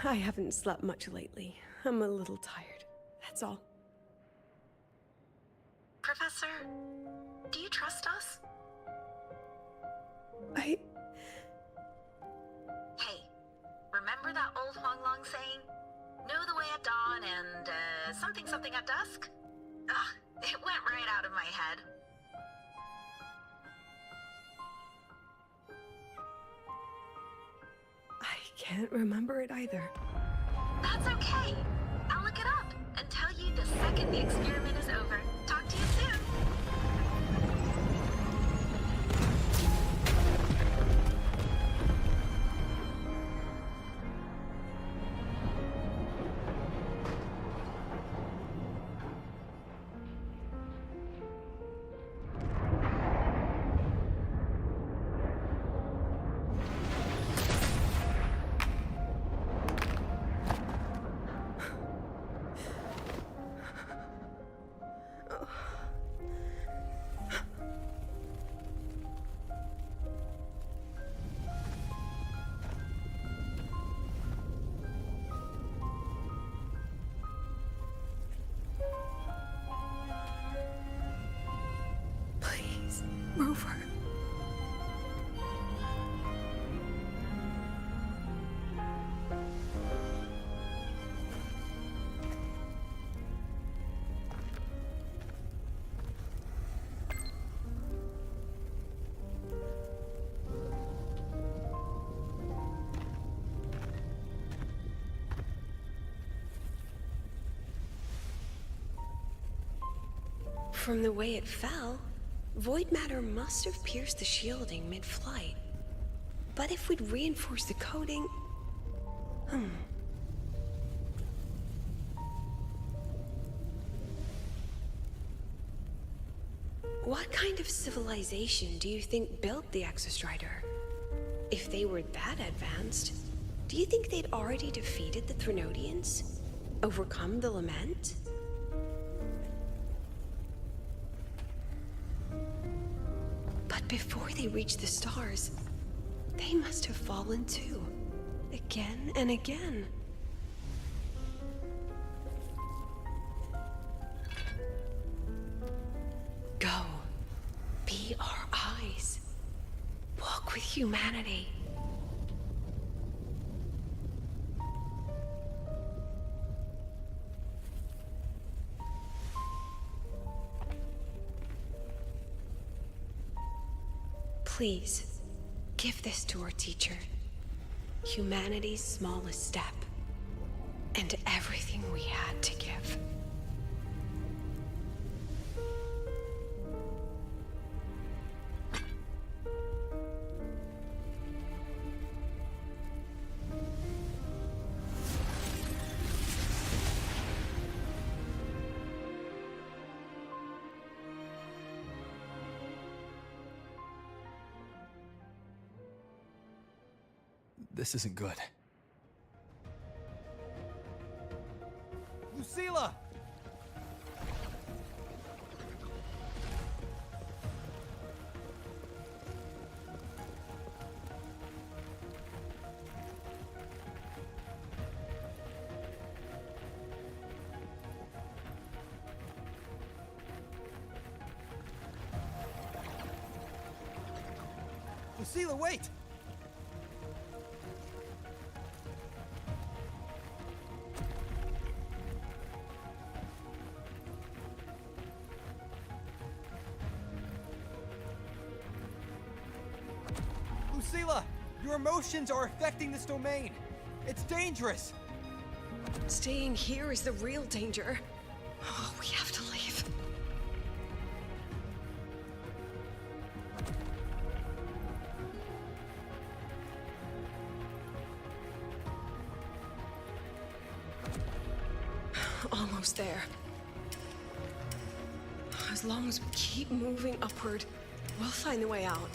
I haven't slept much lately. I'm a little tired. That's all. Professor, do you trust us? Hey, remember that old Huanglong saying? Know the way at dawn and, something something at dusk? Ugh, it went right out of my head. I can't remember it either. That's okay. I'll look it up and tell you the second the experiment is over. Talk to you soon. Please, Rover. From the way it fell, void matter must have pierced the shielding mid-flight. But if we'd reinforced the coating... What kind of civilization do you think built the Exostrider? If they were that advanced, do you think they'd already defeated the Threnodians? Overcome the Lament? But before they reached the stars, they must have fallen too. Again and again. Go. Be our eyes. Walk with humanity. Please, give this to our teacher. Humanity's smallest step. And everything we had to give. This isn't good. Lucilla! Lucilla, wait! Lucilla, your emotions are affecting this domain. It's dangerous. Staying here is the real danger. Oh, we have to leave. Almost there. As long as we keep moving upward, we'll find the way out.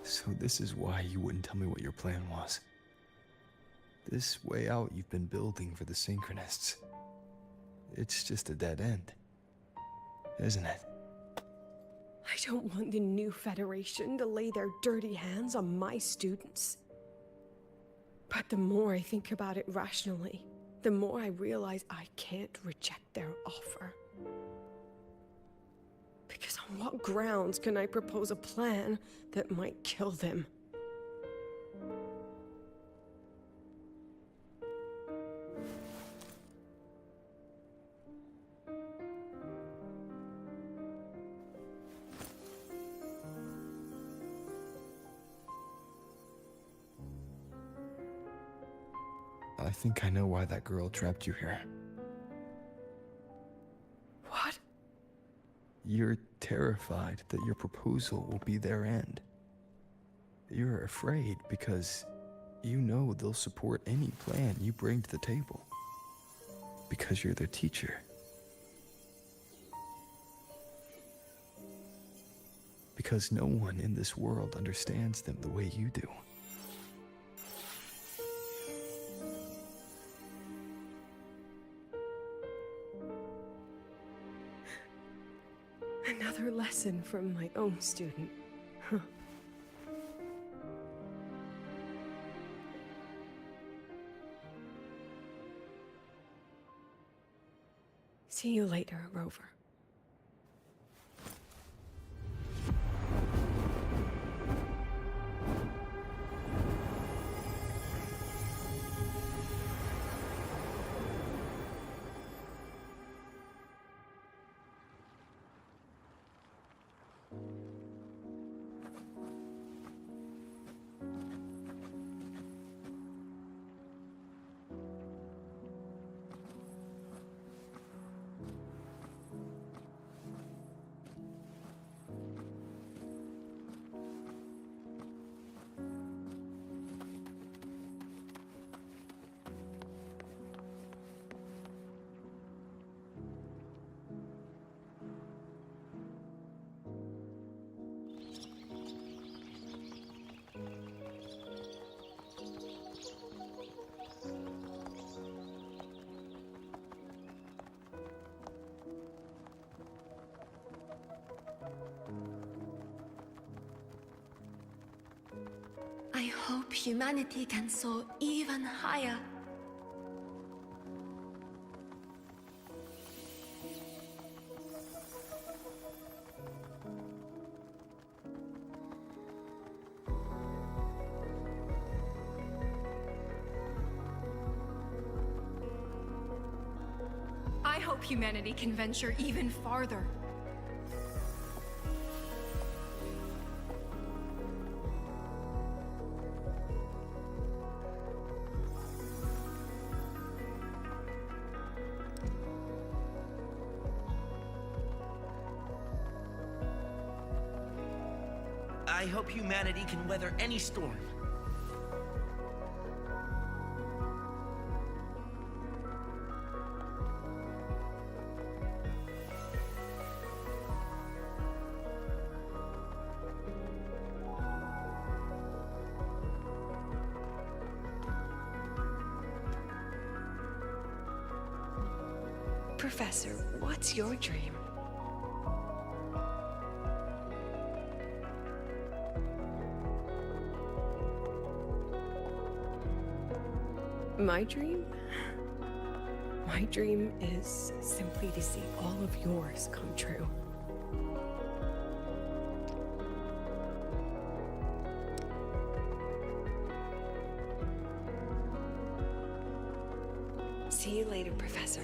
So this is why you wouldn't tell me what your plan was. This way out you've been building for the Synchronists. It's just a dead end, isn't it? I don't want the new Federation to lay their dirty hands on my students. But the more I think about it rationally, the more I realize I can't reject their offer. Because on what grounds can I propose a plan that might kill them? I think I know why that girl trapped you here. What? You're terrified that your proposal will be their end. You're afraid because you know they'll support any plan you bring to the table. Because you're their teacher. Because no one in this world understands them the way you do. Another lesson from my own student. Huh. See you later, Rover. I hope humanity can soar even higher. I hope humanity can venture even farther. I hope humanity can weather any storm. Professor, what's your dream? My dream? My dream is simply to see all of yours come true. See you later, Professor.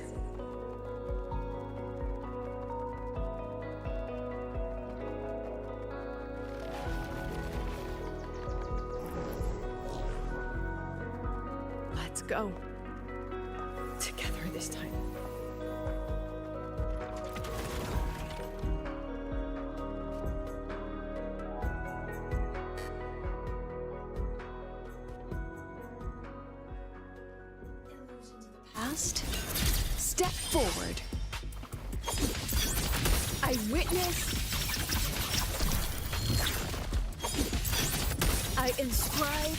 Let's go. Together this time. Past, step forward. I witness I inscribe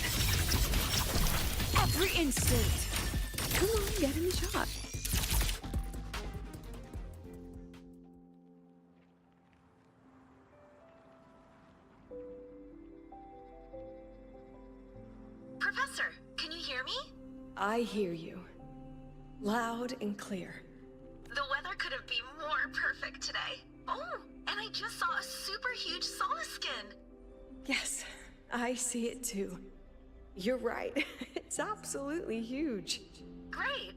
every instant. Come on, get in the shot. Professor, can you hear me? I hear you. Loud and clear. The weather couldn't be more perfect today. Oh, and I just saw a super huge solaskin. Yes, I see it too. You're right. It's absolutely huge. Great.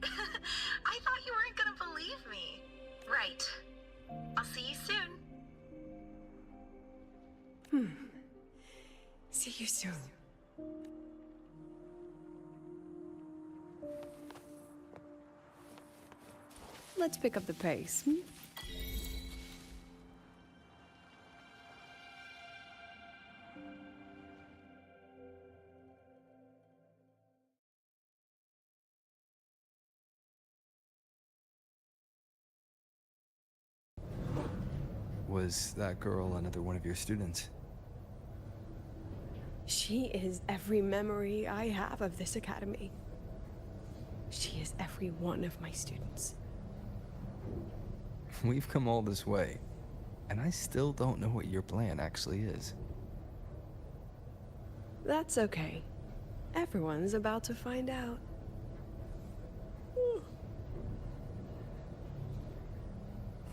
I thought you weren't gonna believe me. Right. I'll see you soon. See you soon. Let's pick up the pace. Was that girl another one of your students? She is every memory I have of this academy. She is every one of my students. We've come all this way, and I still don't know what your plan actually is. That's okay. Everyone's about to find out.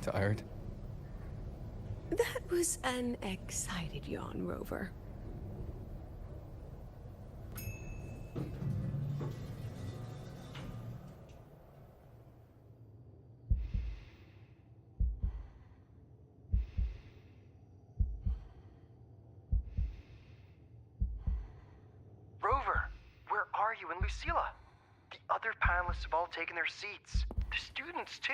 Tired? That was an excited yawn, Rover. Rover, where are you and Lucilla? The other panelists have all taken their seats. The students, too.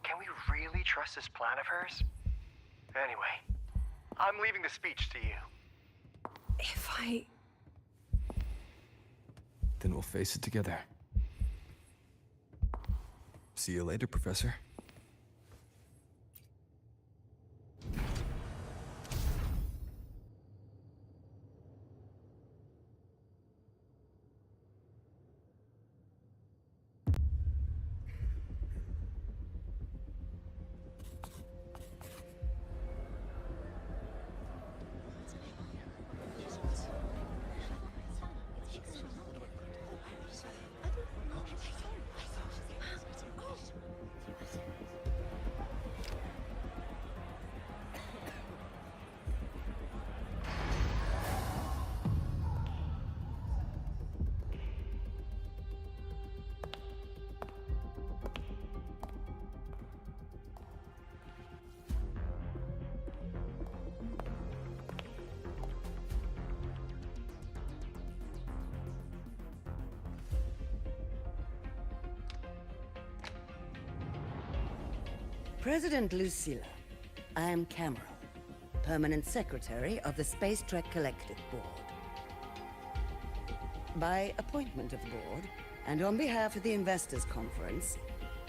Can we really trust this plan of hers? Anyway, I'm leaving the speech to you. If I... Then we'll face it together. See you later, Professor. President Lucilla, I am Cameron, Permanent Secretary of the Space Trek Collective Board. By appointment of the board, and on behalf of the Investors Conference,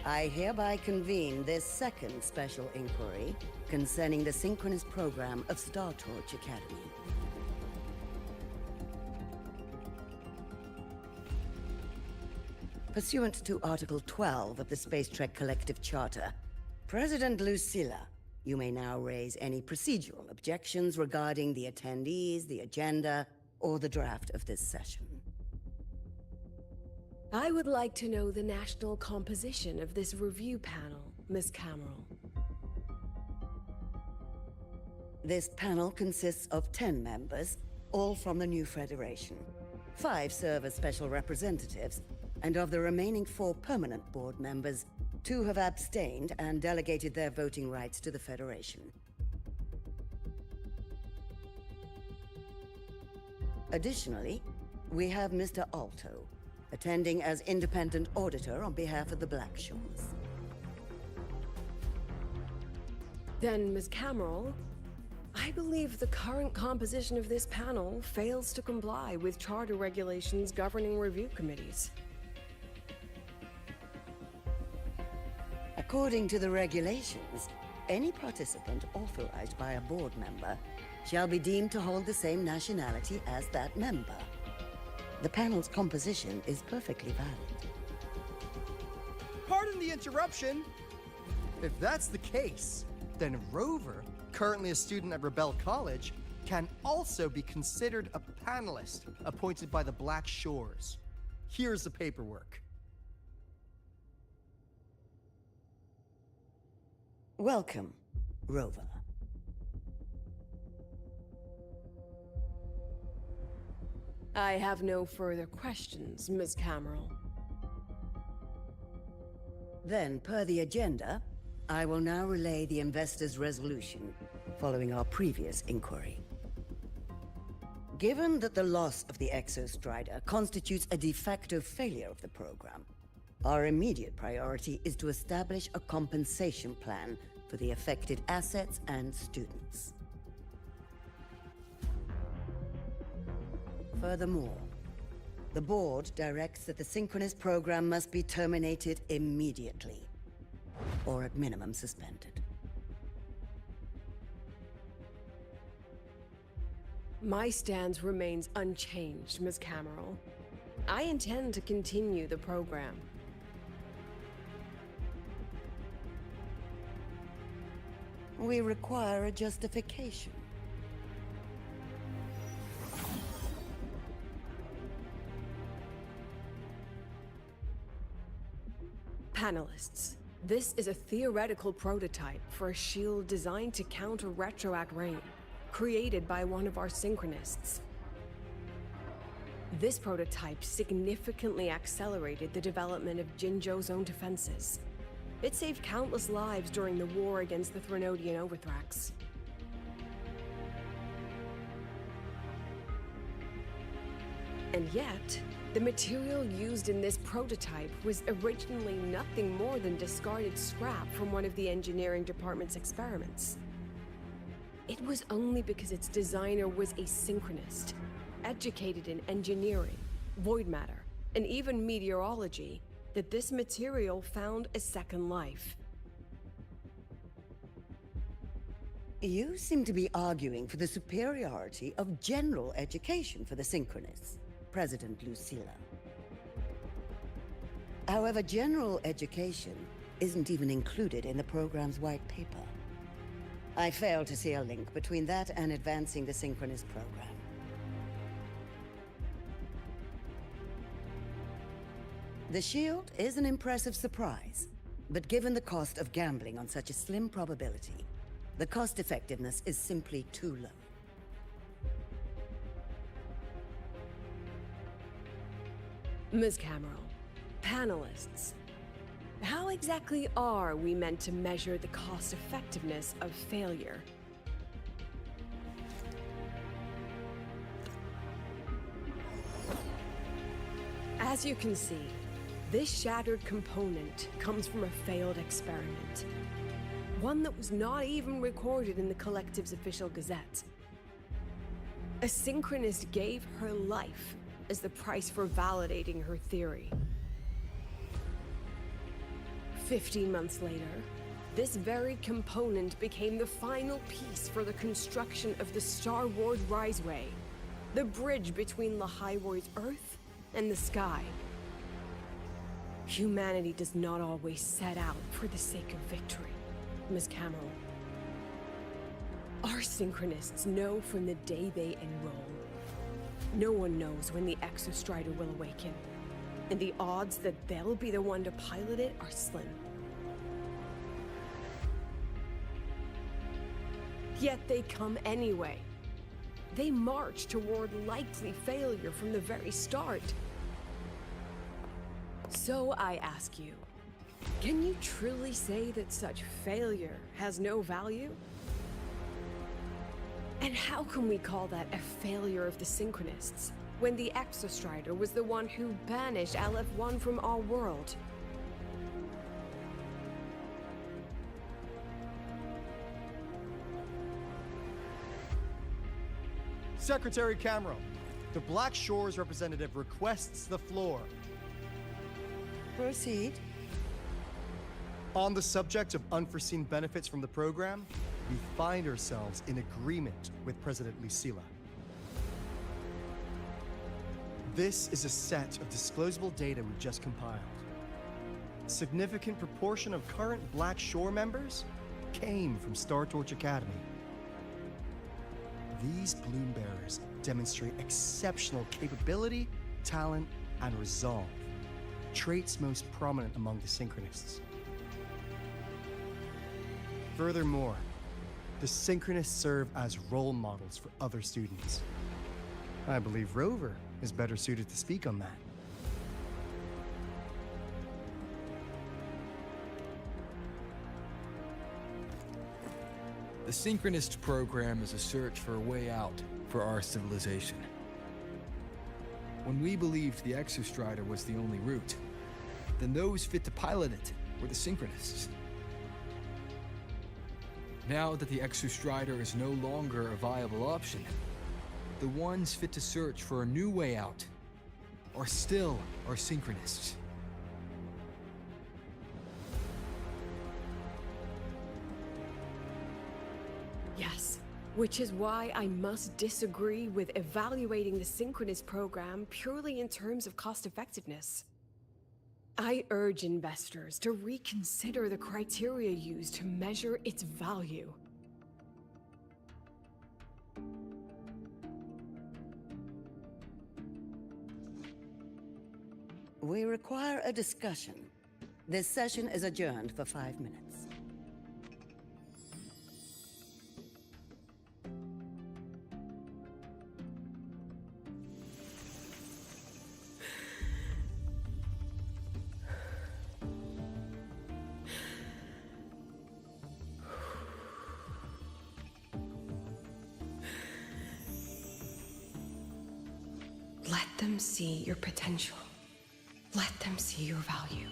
I hereby convene this second special inquiry concerning the synchronous program of Star Torch Academy. Pursuant to Article 12 of the Space Trek Collective Charter, President Lucilla, you may now raise any procedural objections regarding the attendees, the agenda, or the draft of this session. I would like to know the national composition of this review panel, Miss Cameron. This panel consists of 10 members, all from the new Federation. 5 serve as special representatives, and of the remaining 4 permanent board members, 2 have abstained and delegated their voting rights to the Federation. Additionally, we have Mr. Alto, attending as independent auditor on behalf of the Blackshores. Then, Ms. Cameron, I believe the current composition of this panel fails to comply with charter regulations governing review committees. According to the regulations, any participant authorized by a board member shall be deemed to hold the same nationality as that member. The panel's composition is perfectly valid. Pardon the interruption. If that's the case, then Rover, currently a student at Rebel College, can also be considered a panelist appointed by the Black Shores. Here's the paperwork. Welcome, Rover. I have no further questions, Ms. Cameron. Then, per the agenda, I will now relay the investor's resolution following our previous inquiry. Given that the loss of the Exostrider constitutes a de facto failure of the program, our immediate priority is to establish a compensation plan for the affected assets and students. Furthermore, the board directs that the Synchronous program must be terminated immediately, or at minimum suspended. My stance remains unchanged, Ms. Cameron. I intend to continue the program. We require a justification. Panelists, this is a theoretical prototype for a shield designed to counter retroact rain, created by one of our synchronists. This prototype significantly accelerated the development of Jinzhou's own defenses. It saved countless lives during the war against the Threnodian Overthrax. And yet, the material used in this prototype was originally nothing more than discarded scrap from one of the engineering department's experiments. It was only because its designer was a synchronist, educated in engineering, void matter, and even meteorology, that this material found a second life. You seem to be arguing for the superiority of general education for the Synchronists, President Lucilla. However, general education isn't even included in the program's white paper. I fail to see a link between that and advancing the Synchronist program. The shield is an impressive surprise, but given the cost of gambling on such a slim probability, the cost effectiveness is simply too low. Ms. Cameron, panelists, how exactly are we meant to measure the cost effectiveness of failure? As you can see, this shattered component comes from a failed experiment. One that was not even recorded in the Collective's official gazette. A synchronist gave her life as the price for validating her theory. 15 months later, this very component became the final piece for the construction of the Star Wars Riseway, the bridge between Lahaiwoi's Earth and the sky. Humanity does not always set out for the sake of victory, Ms. Cameron. Our synchronists know from the day they enroll. No one knows when the Exostrider will awaken, and the odds that they'll be the one to pilot it are slim. Yet they come anyway. They march toward likely failure from the very start. So I ask you, can you truly say that such failure has no value? And how can we call that a failure of the Synchronists, when the Exostrider was the one who banished LF1 from our world? Secretary Cameron, the Black Shores representative requests the floor. Proceed. On the subject of unforeseen benefits from the program, we find ourselves in agreement with President Lucilla. This is a set of disclosable data we've just compiled. A significant proportion of current Black Shore members came from Star Torch Academy. These Bloom Bearers demonstrate exceptional capability, talent, and resolve, traits most prominent among the Synchronists. Furthermore, the Synchronists serve as role models for other students. I believe Rover is better suited to speak on that. The Synchronist program is a search for a way out for our civilization. When we believed the Exostrider was the only route, then those fit to pilot it were the Synchronists. Now that the Exostrider is no longer a viable option, the ones fit to search for a new way out are still our Synchronists. Yes, which is why I must disagree with evaluating the Synchronist program purely in terms of cost-effectiveness. I urge investors to reconsider the criteria used to measure its value. We require a discussion. This session is adjourned for 5 minutes. Let them see your potential. Let them see your value.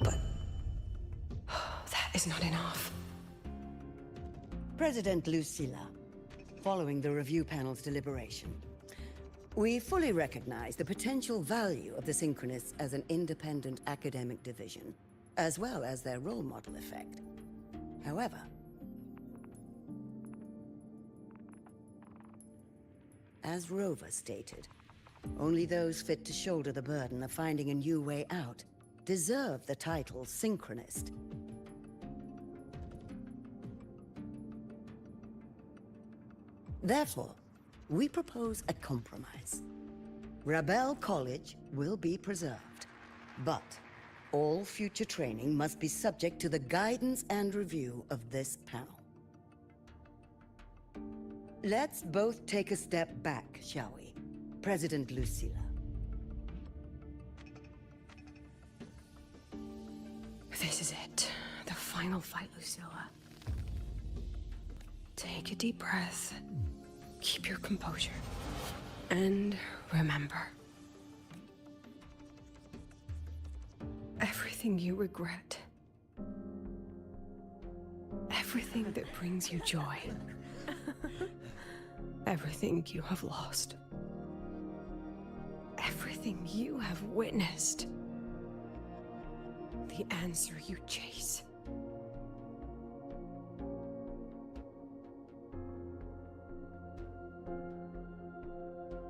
But that is not enough. President Lucilla, following the review panel's deliberation, we fully recognize the potential value of the Synchronists as an independent academic division, as well as their role model effect. However, as Rover stated, only those fit to shoulder the burden of finding a new way out deserve the title Synchronist. Therefore, we propose a compromise. Rebel College will be preserved, but all future training must be subject to the guidance and review of this panel. Let's both take a step back, shall we? President Lucilla. This is it. The final fight, Lucilla. Take a deep breath. Keep your composure. And remember, everything you regret, everything that brings you joy, everything you have lost, everything you have witnessed, the answer you chase.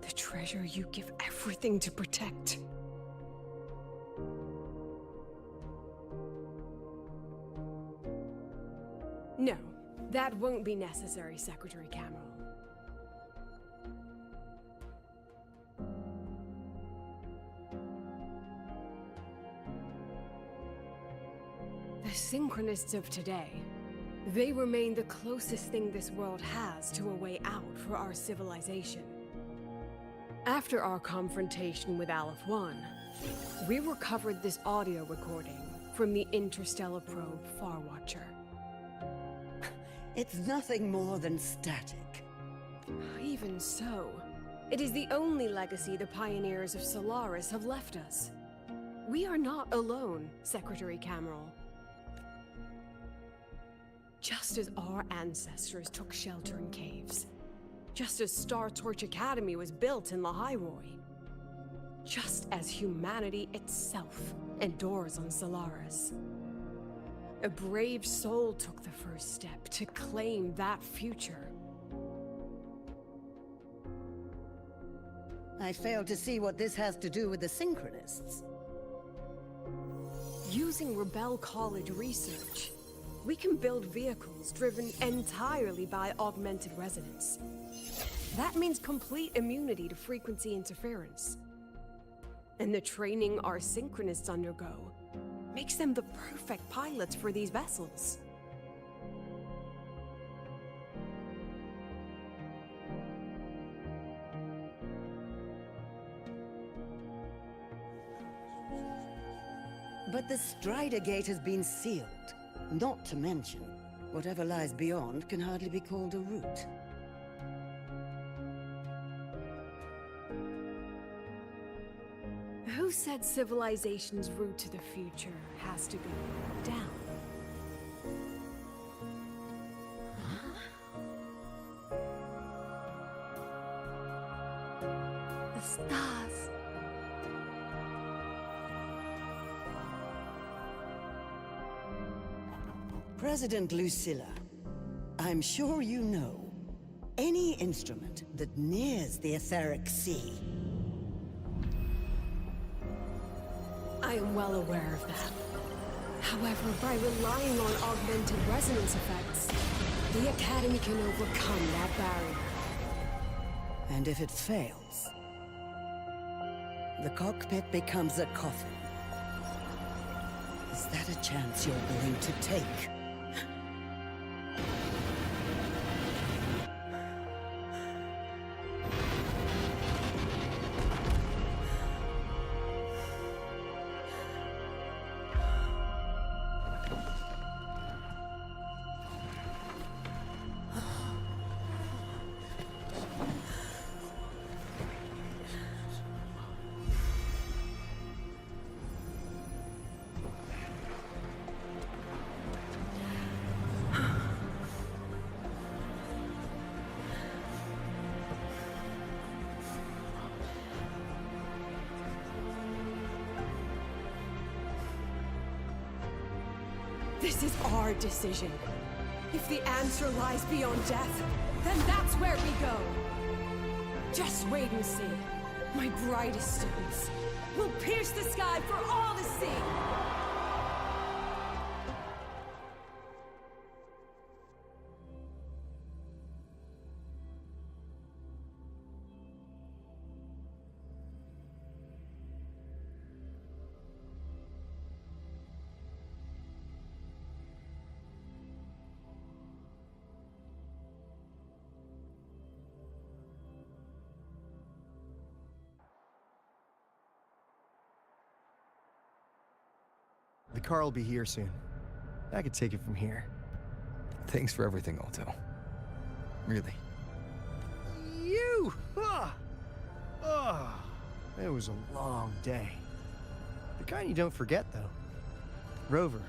The treasure you give everything to protect. No, that won't be necessary, Secretary Cameron. The Synchronists of today, they remain the closest thing this world has to a way out for our civilization. After our confrontation with Aleph 1, we recovered this audio recording from the interstellar probe Farwatcher. It's nothing more than static. Even so, it is the only legacy the pioneers of Solaris have left us. We are not alone, Secretary Cameron. Just as our ancestors took shelter in caves, just as Star Torch Academy was built in Lahairoi, just as humanity itself endures on Solaris, A brave soul took the first step to claim that future. I fail to see what this has to do with the Synchronists. Using Rebel College research, we can build vehicles driven entirely by augmented resonance. That means complete immunity to frequency interference. And the training our Synchronists undergo makes them the perfect pilots for these vessels. But the Strider Gate has been sealed. Not to mention, whatever lies beyond can hardly be called a route. Who said civilization's route to the future has to go down? The stars. President Lucilla, I'm sure you know, any instrument that nears the etheric sea. I am well aware of that. However, by relying on augmented resonance effects, the Academy can overcome that barrier. And if it fails, the cockpit becomes a coffin. Is that a chance you're willing to take? This is our decision. If the answer lies beyond death, then that's where we go. Just wait and see. My brightest students will pierce the sky for all to see. The car will be here soon. I could take it from here. Thanks for everything, Alto. Really. You! It was a long day. The kind you don't forget, though. Rover,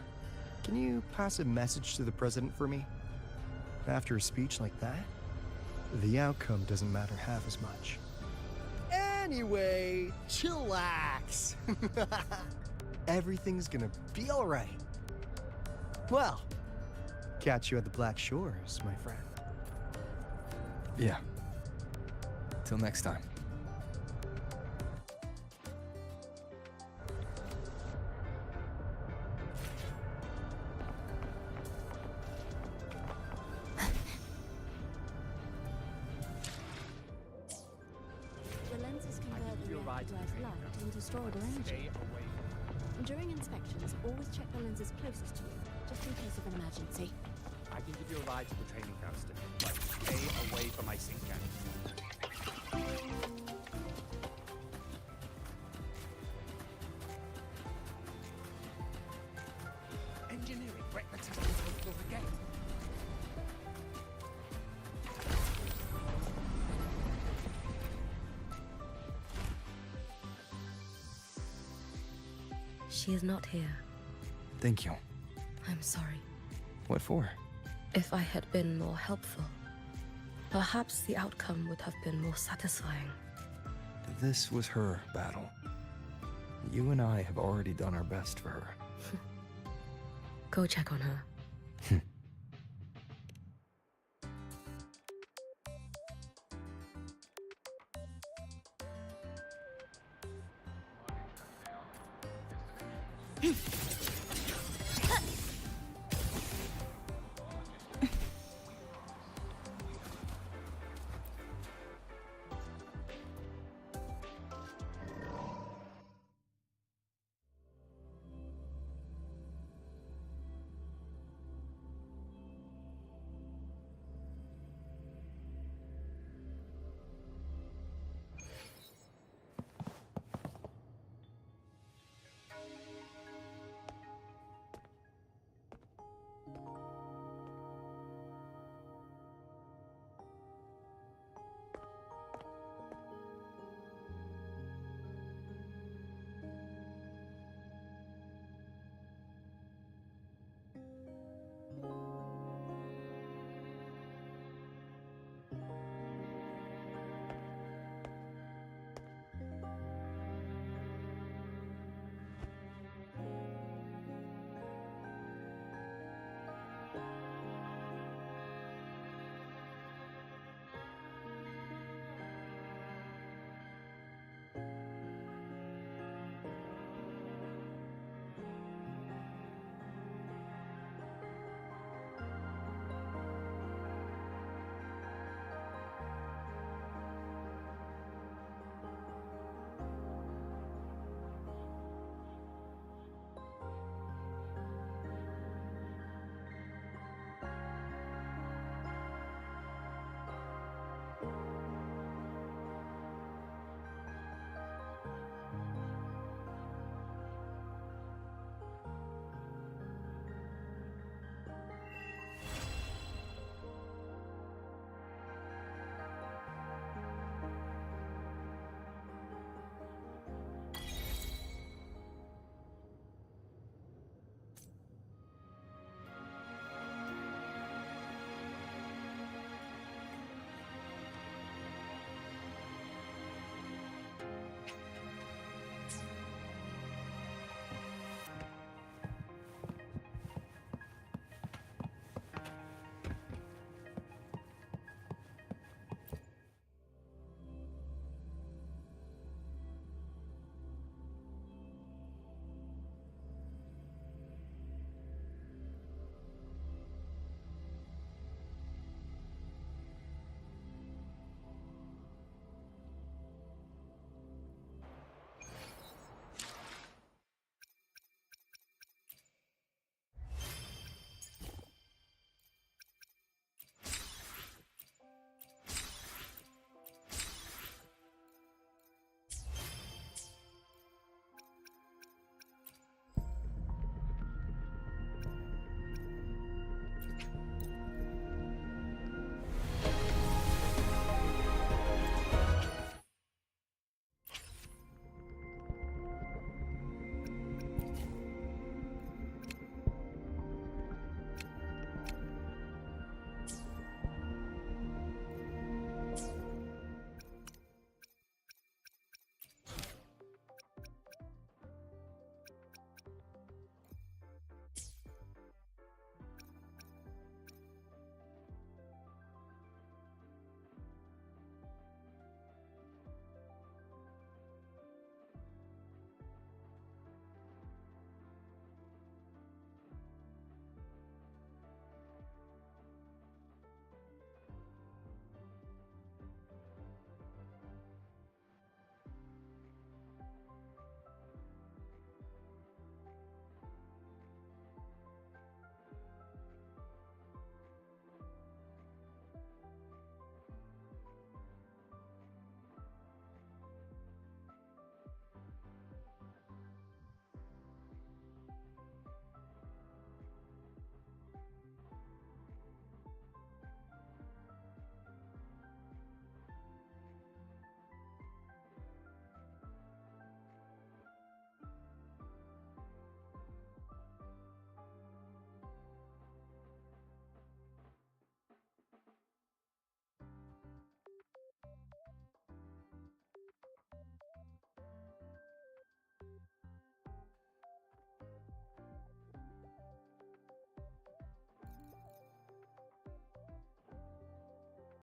can you pass a message to the president for me? After a speech like that, the outcome doesn't matter half as much. Anyway, chillax. Everything's gonna be all right. Well, catch you at the Black Shores, my friend. Yeah. Till next time. The lenses convert the reactor's light into stored energy. During inspections, always check the lenses closest to you, just in case of an emergency. I can give you a ride to the training ground, but stay away from my sync cannons. Engineering, break the test for the gate. She is not here. Thank you. I'm sorry. What for? If I had been more helpful, perhaps the outcome would have been more satisfying. This was her battle. You and I have already done our best for her. Go check on her.